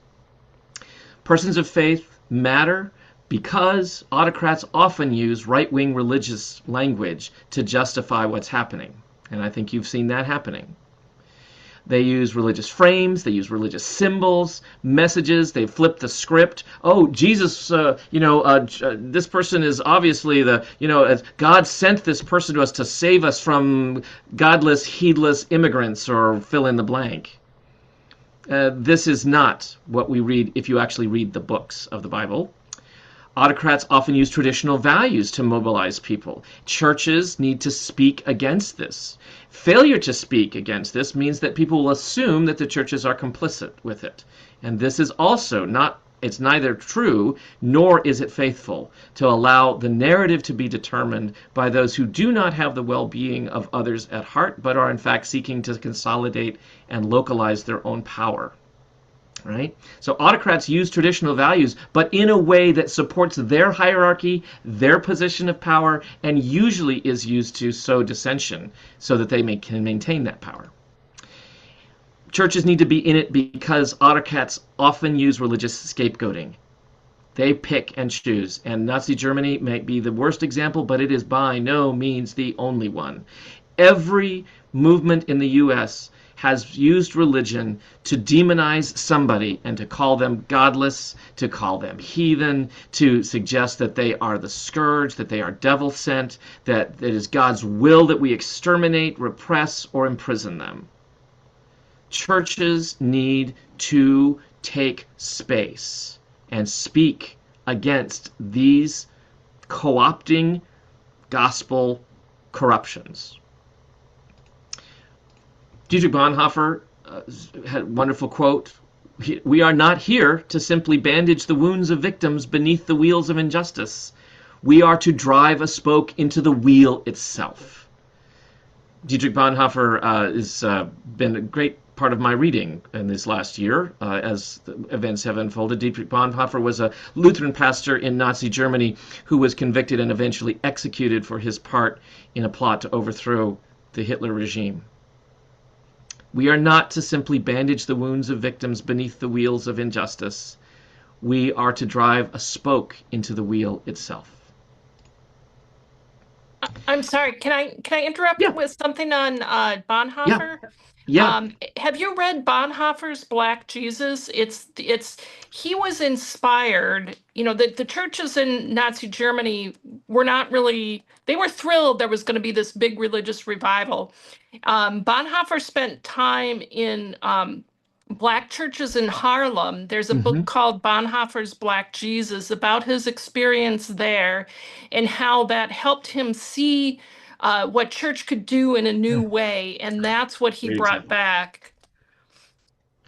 Speaker 3: Persons of faith matter because autocrats often use right-wing religious language to justify what's happening. And I think you've seen that happening. They use religious frames, they use religious symbols, messages, they flip the script. Oh, Jesus, this person is obviously God sent this person to us to save us from godless, heedless immigrants, or fill in the blank. This is not what we read if you actually read the books of the Bible. Autocrats often use traditional values to mobilize people. Churches need to speak against this. Failure to speak against this means that people will assume that the churches are complicit with it. And this is also it's neither true nor is it faithful to allow the narrative to be determined by those who do not have the well-being of others at heart, but are in fact seeking to consolidate and localize their own power. Right? So autocrats use traditional values, but in a way that supports their hierarchy, their position of power, and usually is used to sow dissension so that they can maintain that power. Churches need to be in it because autocrats often use religious scapegoating. They pick and choose, and Nazi Germany may be the worst example, but it is by no means the only one. Every movement in the U.S. has used religion to demonize somebody and to call them godless, to call them heathen, to suggest that they are the scourge, that they are devil sent, that it is God's will that we exterminate, repress, or imprison them. Churches need to take space and speak against these co-opting gospel corruptions. Dietrich Bonhoeffer had a wonderful quote: "We are not here to simply bandage the wounds of victims beneath the wheels of injustice. We are to drive a spoke into the wheel itself." Dietrich Bonhoeffer has been a great part of my reading in this last year as the events have unfolded. Dietrich Bonhoeffer was a Lutheran pastor in Nazi Germany who was convicted and eventually executed for his part in a plot to overthrow the Hitler regime. We are not to simply bandage the wounds of victims beneath the wheels of injustice. We are to drive a spoke into the wheel itself.
Speaker 4: I'm sorry, can I interrupt
Speaker 3: Yeah.
Speaker 4: with something on Bonhoeffer?
Speaker 3: Yeah.
Speaker 4: Have you read Bonhoeffer's Black Jesus? He was inspired, the churches in Nazi Germany were not really, they were thrilled there was going to be this big religious revival. Bonhoeffer spent time in Black churches in Harlem. There's a book called Bonhoeffer's Black Jesus about his experience there and how that helped him see what church could do in a new way. And that's what he
Speaker 3: Great
Speaker 4: brought
Speaker 3: example.
Speaker 4: back.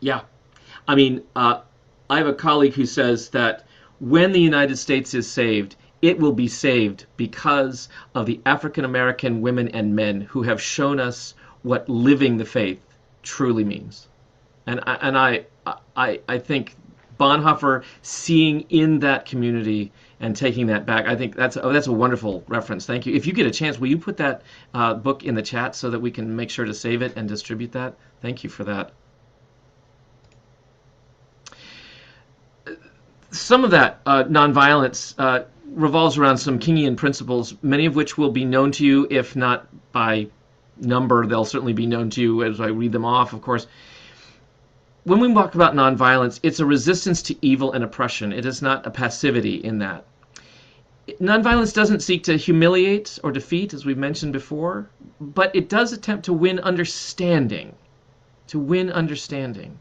Speaker 3: Yeah. I mean, I have a colleague who says that when the United States is saved, it will be saved because of the African American women and men who have shown us what living the faith truly means. And I think Bonhoeffer seeing in that community and taking that back, I think that's a wonderful reference. Thank you. If you get a chance, will you put that book in the chat so that we can make sure to save it and distribute that? Thank you for that. Some of that nonviolence revolves around some Kingian principles, many of which will be known to you, if not by number, they'll certainly be known to you as I read them off, of course. When we talk about nonviolence, it's a resistance to evil and oppression. It is not a passivity in that. Nonviolence doesn't seek to humiliate or defeat, as we've mentioned before, but it does attempt to win understanding. To win understanding.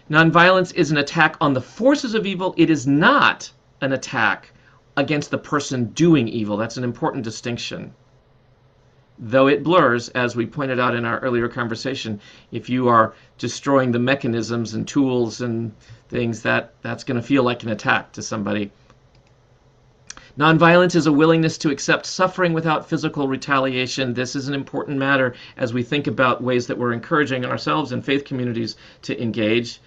Speaker 3: Nonviolence is an attack on the forces of evil. It is not an attack against the person doing evil. That's an important distinction. Though it blurs, as we pointed out in our earlier conversation, if you are destroying the mechanisms and tools and things, that's going to feel like an attack to somebody. Nonviolence is a willingness to accept suffering without physical retaliation. This is an important matter as we think about ways that we're encouraging ourselves and faith communities to engage.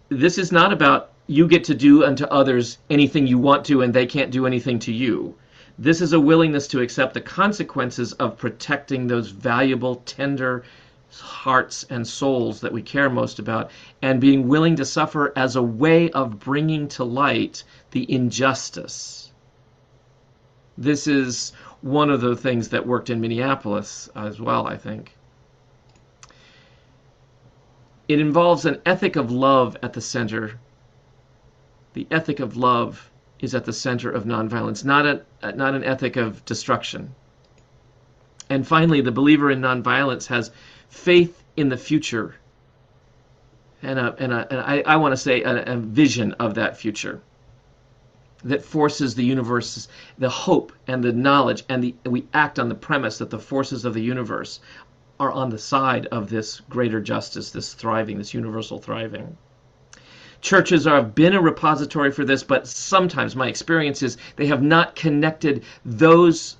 Speaker 3: This is not about you get to do unto others anything you want to and they can't do anything to you. This is a willingness to accept the consequences of protecting those valuable, tender hearts and souls that we care most about, and being willing to suffer as a way of bringing to light the injustice. This is one of the things that worked in Minneapolis as well, I think. It involves an ethic of love at the center. The ethic of love is at the center of nonviolence, not an ethic of destruction. And finally, the believer in nonviolence has faith in the future, and I want to say a vision of that future that forces the universe, the hope and the knowledge, and we act on the premise that the forces of the universe are on the side of this greater justice, this thriving, this universal thriving. Churches have been a repository for this, but sometimes my experience is they have not connected those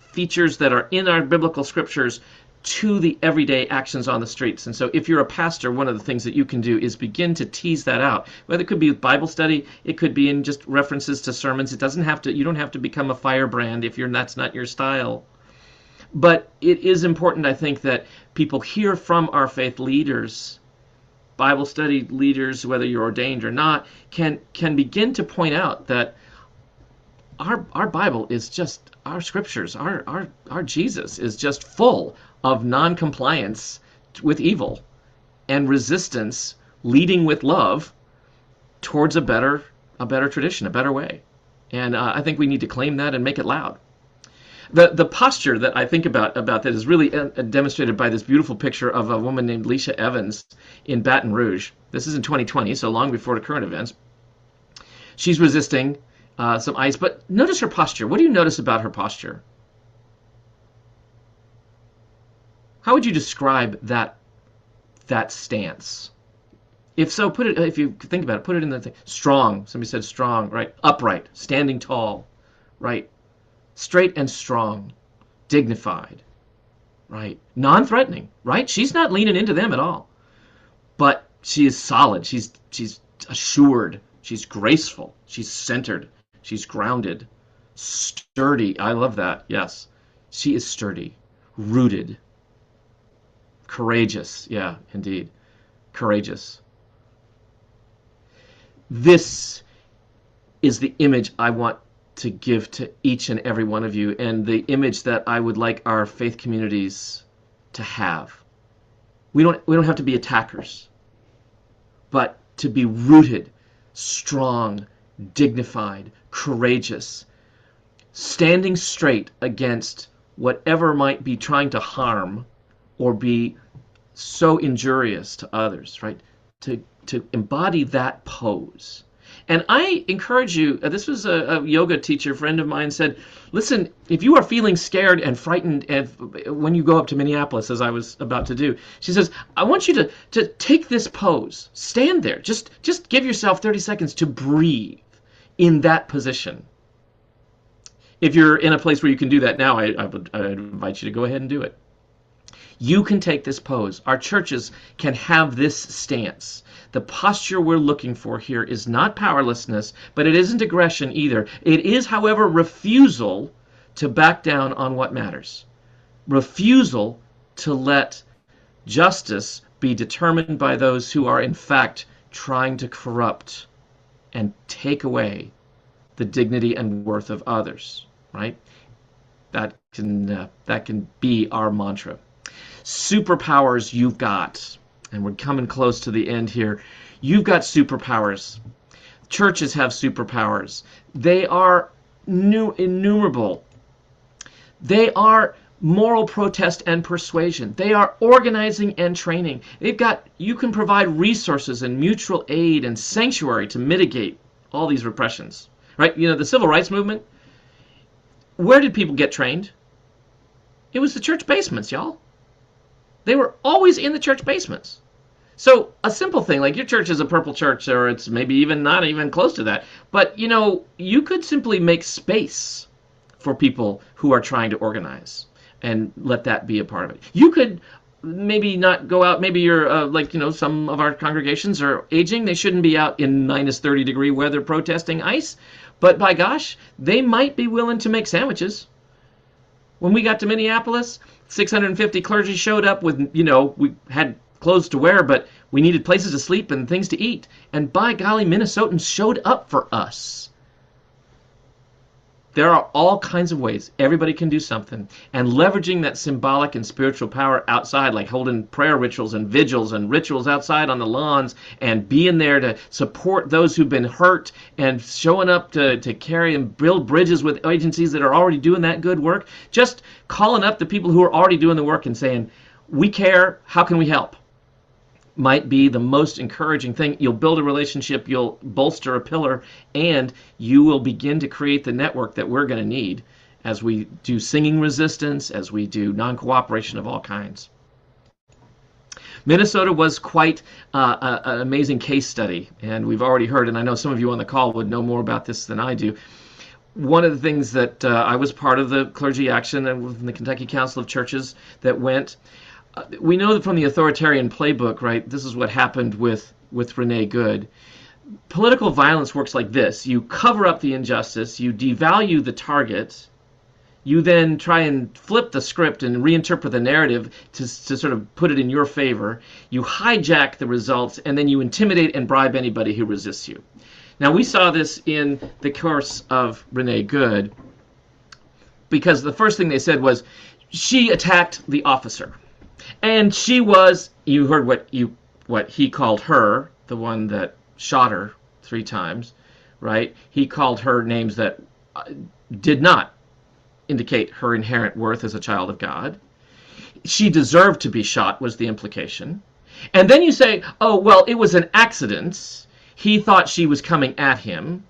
Speaker 3: features that are in our biblical scriptures to the everyday actions on the streets. And so if you're a pastor, one of the things that you can do is begin to tease that out. Whether it could be with Bible study, it could be in just references to sermons. It doesn't have to, you don't have to become a firebrand if that's not your style. But it is important, I think, that people hear from our faith leaders, Bible study leaders, whether you're ordained or not, can begin to point out that our Bible is just, our scriptures, our Jesus is just full of non-compliance with evil and resistance leading with love towards a better tradition, a better way. And I think we need to claim that and make it loud. The posture that I think about that is really demonstrated by this beautiful picture of a woman named Leisha Evans in Baton Rouge. This is in 2020, so long before the current events. She's resisting some ICE, but notice her posture. What do you notice about her posture? How would you describe that stance? If so, if you think about it, put it in the thing. Strong. Somebody said strong, right? Upright, standing tall, right? Straight and strong, dignified, right? Non-threatening, right? She's not leaning into them at all. But she is solid. She's assured. She's graceful. She's centered. She's grounded. Sturdy. I love that. Yes. She is sturdy. Rooted. Courageous. Yeah, indeed. Courageous. This is the image I want to give to each and every one of you, and the image that I would like our faith communities to have. We don't have to be attackers, but to be rooted, strong, dignified, courageous, standing straight against whatever might be trying to harm or be so injurious to others, right? To embody that pose. And I encourage you, this was a yoga teacher friend of mine said, listen, if you are feeling scared and frightened when you go up to Minneapolis, as I was about to do, she says, I want you to take this pose, stand there, just give yourself 30 seconds to breathe in that position. If you're in a place where you can do that now, I'd invite you to go ahead and do it. You can take this pose. Our churches can have this stance. The posture we're looking for here is not powerlessness, but it isn't aggression either. It is, however, refusal to back down on what matters. Refusal to let justice be determined by those who are, in fact, trying to corrupt and take away the dignity and worth of others, right? That can be our mantra. Superpowers you've got, and we're coming close to the end here. You've got superpowers. Churches have superpowers. They are innumerable. They are moral protest and persuasion. They are organizing and training. You can provide resources and mutual aid and sanctuary to mitigate all these repressions, right? The civil rights movement, where did people get trained? It was the church basements, y'all. They were always in the church basements. So a simple thing, like your church is a purple church, or it's maybe even not even close to that. But, you could simply make space for people who are trying to organize and let that be a part of it. You could maybe not go out. Maybe you're some of our congregations are aging. They shouldn't be out in minus 30 degree weather protesting ICE. But by gosh, they might be willing to make sandwiches. When we got to Minneapolis, 650 clergy showed up with, we had clothes to wear, but we needed places to sleep and things to eat. And by golly, Minnesotans showed up for us. There are all kinds of ways everybody can do something, and leveraging that symbolic and spiritual power outside, like holding prayer rituals and vigils and rituals outside on the lawns, and being there to support those who've been hurt, and showing up to carry and build bridges with agencies that are already doing that good work. Just calling up the people who are already doing the work and saying, we care, how can we help? Might be the most encouraging thing. You'll build a relationship, you'll bolster a pillar, and you will begin to create the network that we're going to need as we do singing resistance, as we do non-cooperation of all kinds. Minnesota was quite an amazing case study, and we've already heard, and I know some of you on the call would know more about this than I do. One of the things that I was part of the clergy action and the Kentucky Council of Churches that went. We know that from the authoritarian playbook, right? This is what happened with Renee Good. Political violence works like this. You cover up the injustice, you devalue the target, you then try and flip the script and reinterpret the narrative to sort of put it in your favor. You hijack the results, and then you intimidate and bribe anybody who resists you. Now, we saw this in the course of Renee Good, because the first thing they said was, she attacked the officer. And she was, you heard what he called her, the one that shot her 3 times, right? He called her names that did not indicate her inherent worth as a child of God. She deserved to be shot, was the implication. And then you say, oh, well, it was an accident. He thought she was coming at him.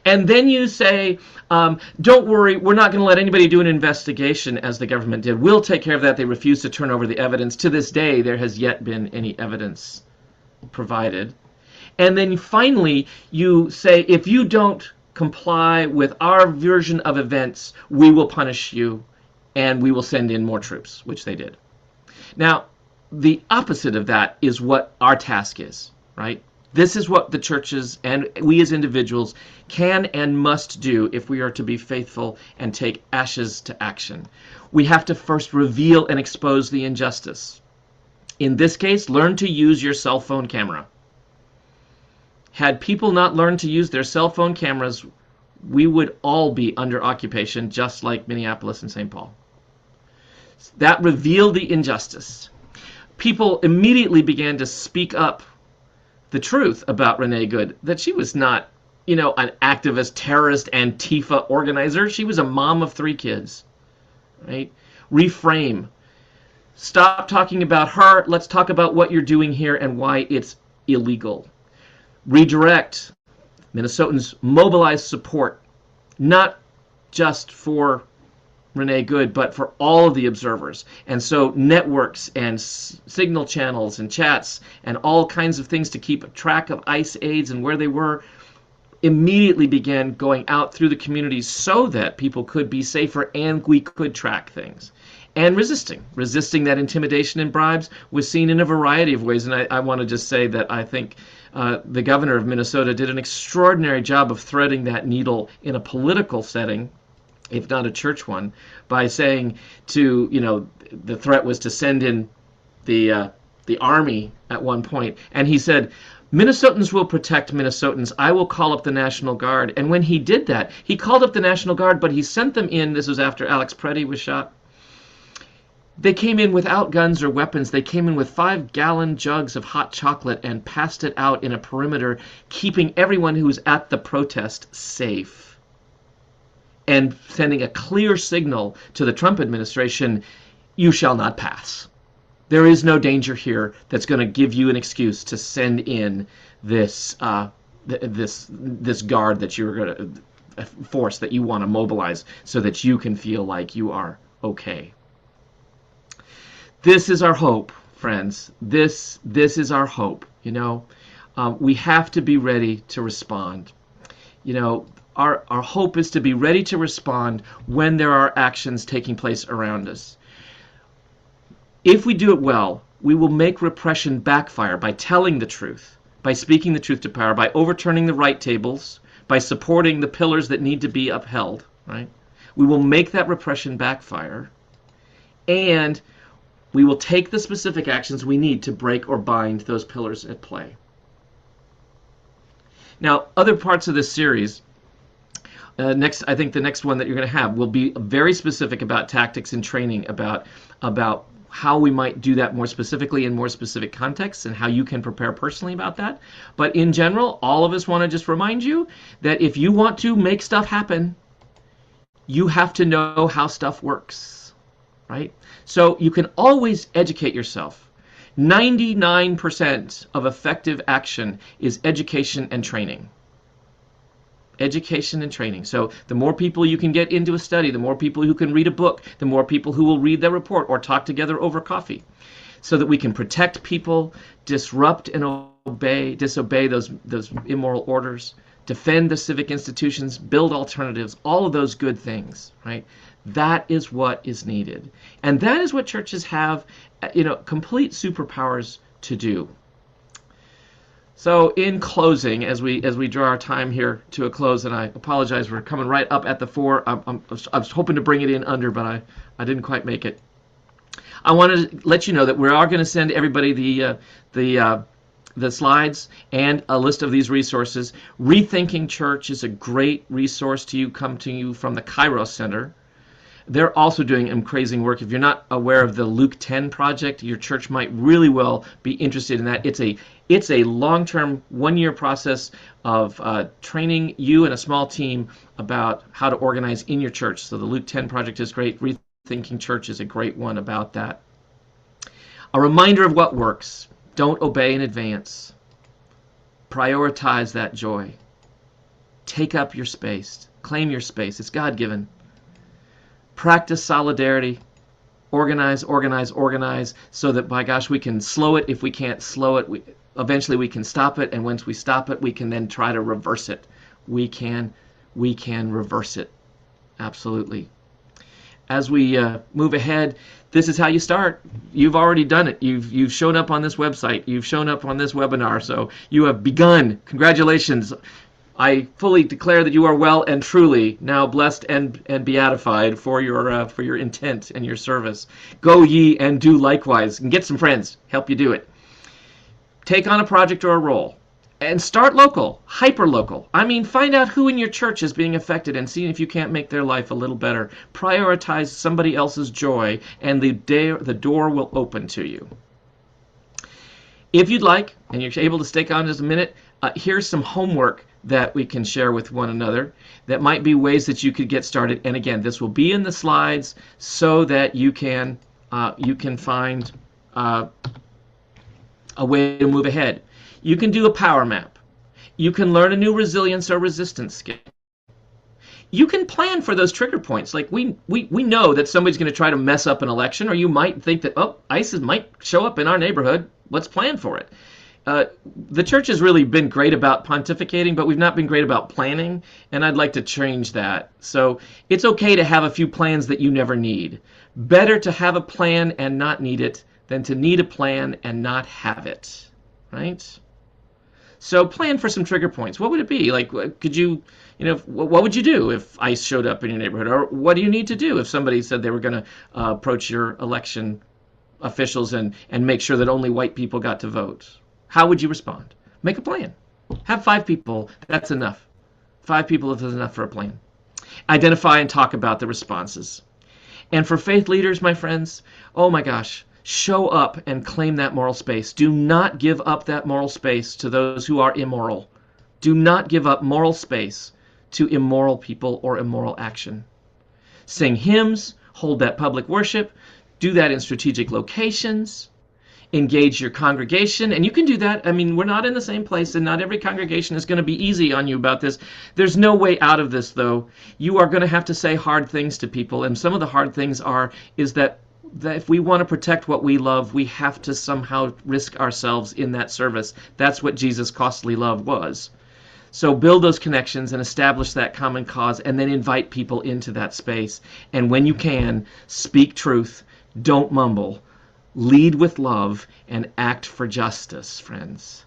Speaker 3: And then you say, don't worry, we're not going to let anybody do an investigation as the government did. We'll take care of that. They refuse to turn over the evidence. To this day, there has yet been any evidence provided. And then finally, you say, if you don't comply with our version of events, we will punish you and we will send in more troops, which they did. Now, the opposite of that is what our task is, right? This is what the churches and we as individuals can and must do if we are to be faithful and take ashes to action. We have to first reveal and expose the injustice. In this case, learn to use your cell phone camera. Had people not learned to use their cell phone cameras, we would all be under occupation, just like Minneapolis and St. Paul. That revealed the injustice. People immediately began to speak up the truth about Renee Good, that she was not, an activist, terrorist, Antifa organizer. She was a mom of 3 kids, right? Reframe. Stop talking about her. Let's talk about what you're doing here and why it's illegal. Redirect. Minnesotans mobilize support, not just for Renee Good, but for all of the observers. And so networks and signal channels and chats and all kinds of things to keep track of ICE aides and where they were immediately began going out through the communities so that people could be safer and we could track things. And resisting that intimidation and bribes was seen in a variety of ways. And I want to just say that I think the governor of Minnesota did an extraordinary job of threading that needle in a political setting, if not a church one, by saying to, the threat was to send in the army at one point. And he said, Minnesotans will protect Minnesotans. I will call up the National Guard. And when he did that, he called up the National Guard, but he sent them in. This was after Alex Preddy was shot. They came in without guns or weapons. They came in with 5-gallon jugs of hot chocolate and passed it out in a perimeter, keeping everyone who was at the protest safe and sending a clear signal to the Trump administration, you shall not pass. There is no danger here that's going to give you an excuse to send in this this guard that you're going to force, that you want to mobilize so that you can feel like you are okay. This is our hope, friends. This is our hope. We have to be ready to respond. Our hope is to be ready to respond when there are actions taking place around us. If we do it well, we will make repression backfire by telling the truth, by speaking the truth to power, by overturning the right tables, by supporting the pillars that need to be upheld. Right? We will make that repression backfire, and we will take the specific actions we need to break or bind those pillars at play. Now, other parts of this series, I think the next one that you're going to have will be very specific about tactics and training, about how we might do that more specifically in more specific contexts and how you can prepare personally about that. But in general, all of us want to just remind you that if you want to make stuff happen, you have to know how stuff works, right? So you can always educate yourself. 99% of effective action is education and training. Education and training. So the more people you can get into a study, the more people who can read a book, the more people who will read their report or talk together over coffee, so that we can protect people, disrupt and disobey those immoral orders, defend the civic institutions, build alternatives, all of those good things, right? That is what is needed. And that is what churches have, complete superpowers to do. So in closing, as we draw our time here to a close, and I apologize, we're coming right up at the 4. I was hoping to bring it in under, but I didn't quite make it. I wanted to let you know that we are going to send everybody the slides and a list of these resources. Rethinking Church is a great resource come to you from the Kairos Center. They're also doing amazing work. If you're not aware of the Luke 10 project, your church might really well be interested in that. It's a long-term, 1-year process of training you and a small team about how to organize in your church. So the Luke 10 project is great. Rethinking Church is a great one about that. A reminder of what works. Don't obey in advance. Prioritize that joy. Take up your space. Claim your space. It's God-given. Practice solidarity. Organize, so that, by gosh, we can slow it. If we can't slow it, eventually we can stop it. And once we stop it, we can then try to reverse it. We can reverse it. Absolutely. As we move ahead, this is how you start. You've already done it. You've shown up on this website. You've shown up on this webinar. So you have begun. Congratulations. I fully declare that you are well and truly now blessed and beatified for your intent and your service. Go ye and do likewise, and get some friends. Help you do it. Take on a project or a role. And start local, hyper-local. I mean, find out who in your church is being affected and see if you can't make their life a little better. Prioritize somebody else's joy, and the door will open to you. If you'd like, and you're able to stick on just a minute, here's some homework that we can share with one another that might be ways that you could get started. And again, this will be in the slides so that you can find a way to move ahead. You can do a power map. You can learn a new resilience or resistance skill. You can plan for those trigger points. Like we know that somebody's going to try to mess up an election, or you might think that, ISIS might show up in our neighborhood. Let's plan for it. The church has really been great about pontificating, but we've not been great about planning, and I'd like to change that. So it's okay to have a few plans that you never need. Better to have a plan and not need it than to need a plan and not have it, right? So plan for some trigger points. What would it be? Like, could you, what would you do if ICE showed up in your neighborhood? Or what do you need to do if somebody said they were going to approach your election officials and make sure that only white people got to vote? How would you respond? Make a plan. Have 5 people. That's enough. 5 people is enough for a plan. Identify and talk about the responses. And for faith leaders, my friends, oh my gosh, show up and claim that moral space. Do not give up that moral space to those who are immoral. Do not give up moral space to immoral people or immoral action. Sing hymns, hold that public worship, do that in strategic locations, engage your congregation, and you can do that. I mean, we're not in the same place, and not every congregation is going to be easy on you about this. There's no way out of this, though. You are going to have to say hard things to people, and some of the hard things is that if we want to protect what we love, we have to somehow risk ourselves in that service. That's what Jesus' costly love was. So build those connections and establish that common cause, and then invite people into that space. And when you can, speak truth, don't mumble. Lead with love and act for justice, friends.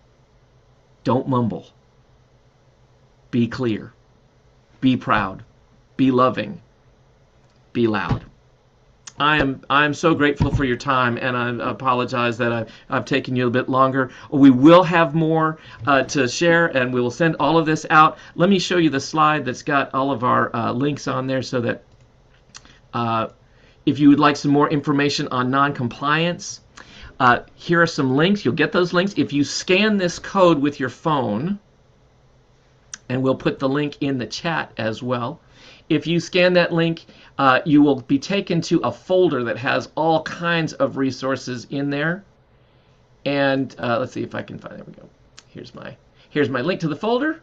Speaker 3: Don't mumble. Be clear. Be proud. Be loving. Be loud. I'm so grateful for your time, and I apologize that I've taken you a bit longer. We will have more to share, and we will send all of this out. Let me show you the slide that's got all of our links on there, so that if you would like some more information on non-compliance, here are some links. You'll get those links if you scan this code with your phone, and we'll put the link in the chat as well. If you scan that link, you will be taken to a folder that has all kinds of resources in there. And let's see if I can find. There we go. Here's my link to the folder.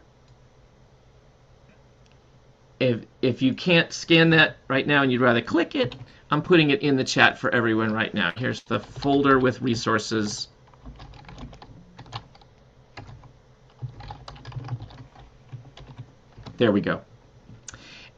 Speaker 3: If you can't scan that right now and you'd rather click it, I'm putting it in the chat for everyone right now. Here's the folder with resources. There we go.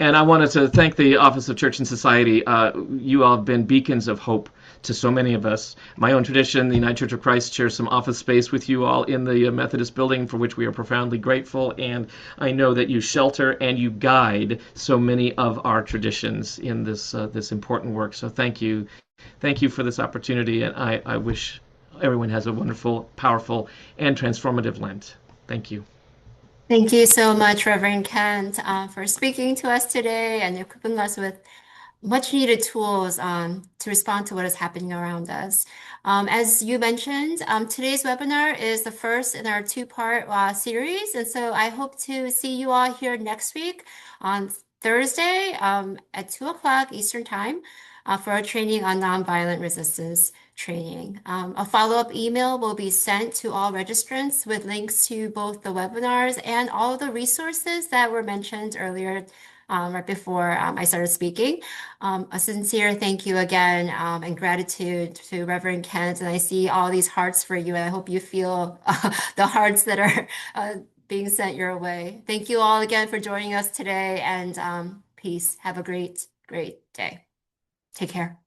Speaker 3: And I wanted to thank the Office of Church and Society. You all have been beacons of hope to so many of us. My own tradition, the United Church of Christ, shares some office space with you all in the Methodist building, for which we are profoundly grateful. And I know that you shelter and you guide so many of our traditions in this important work. So thank you. Thank you for this opportunity. And I wish everyone has a wonderful, powerful, and transformative Lent. Thank you.
Speaker 1: Thank you so much, Reverend Kent, for speaking to us today and equipping us with much needed tools to respond to what is happening around us. As you mentioned, today's webinar is the first in our two-part series, and so I hope to see you all here next week on Thursday at 2 o'clock Eastern Time for our training on nonviolent resistance training. A follow-up email will be sent to all registrants with links to both the webinars and all of the resources that were mentioned earlier right before I started speaking. A sincere thank you again and gratitude to Reverend Kent. And I see all these hearts for you, and I hope you feel the hearts that are being sent your way. Thank you all again for joining us today, and peace. Have a great, great day. Take care.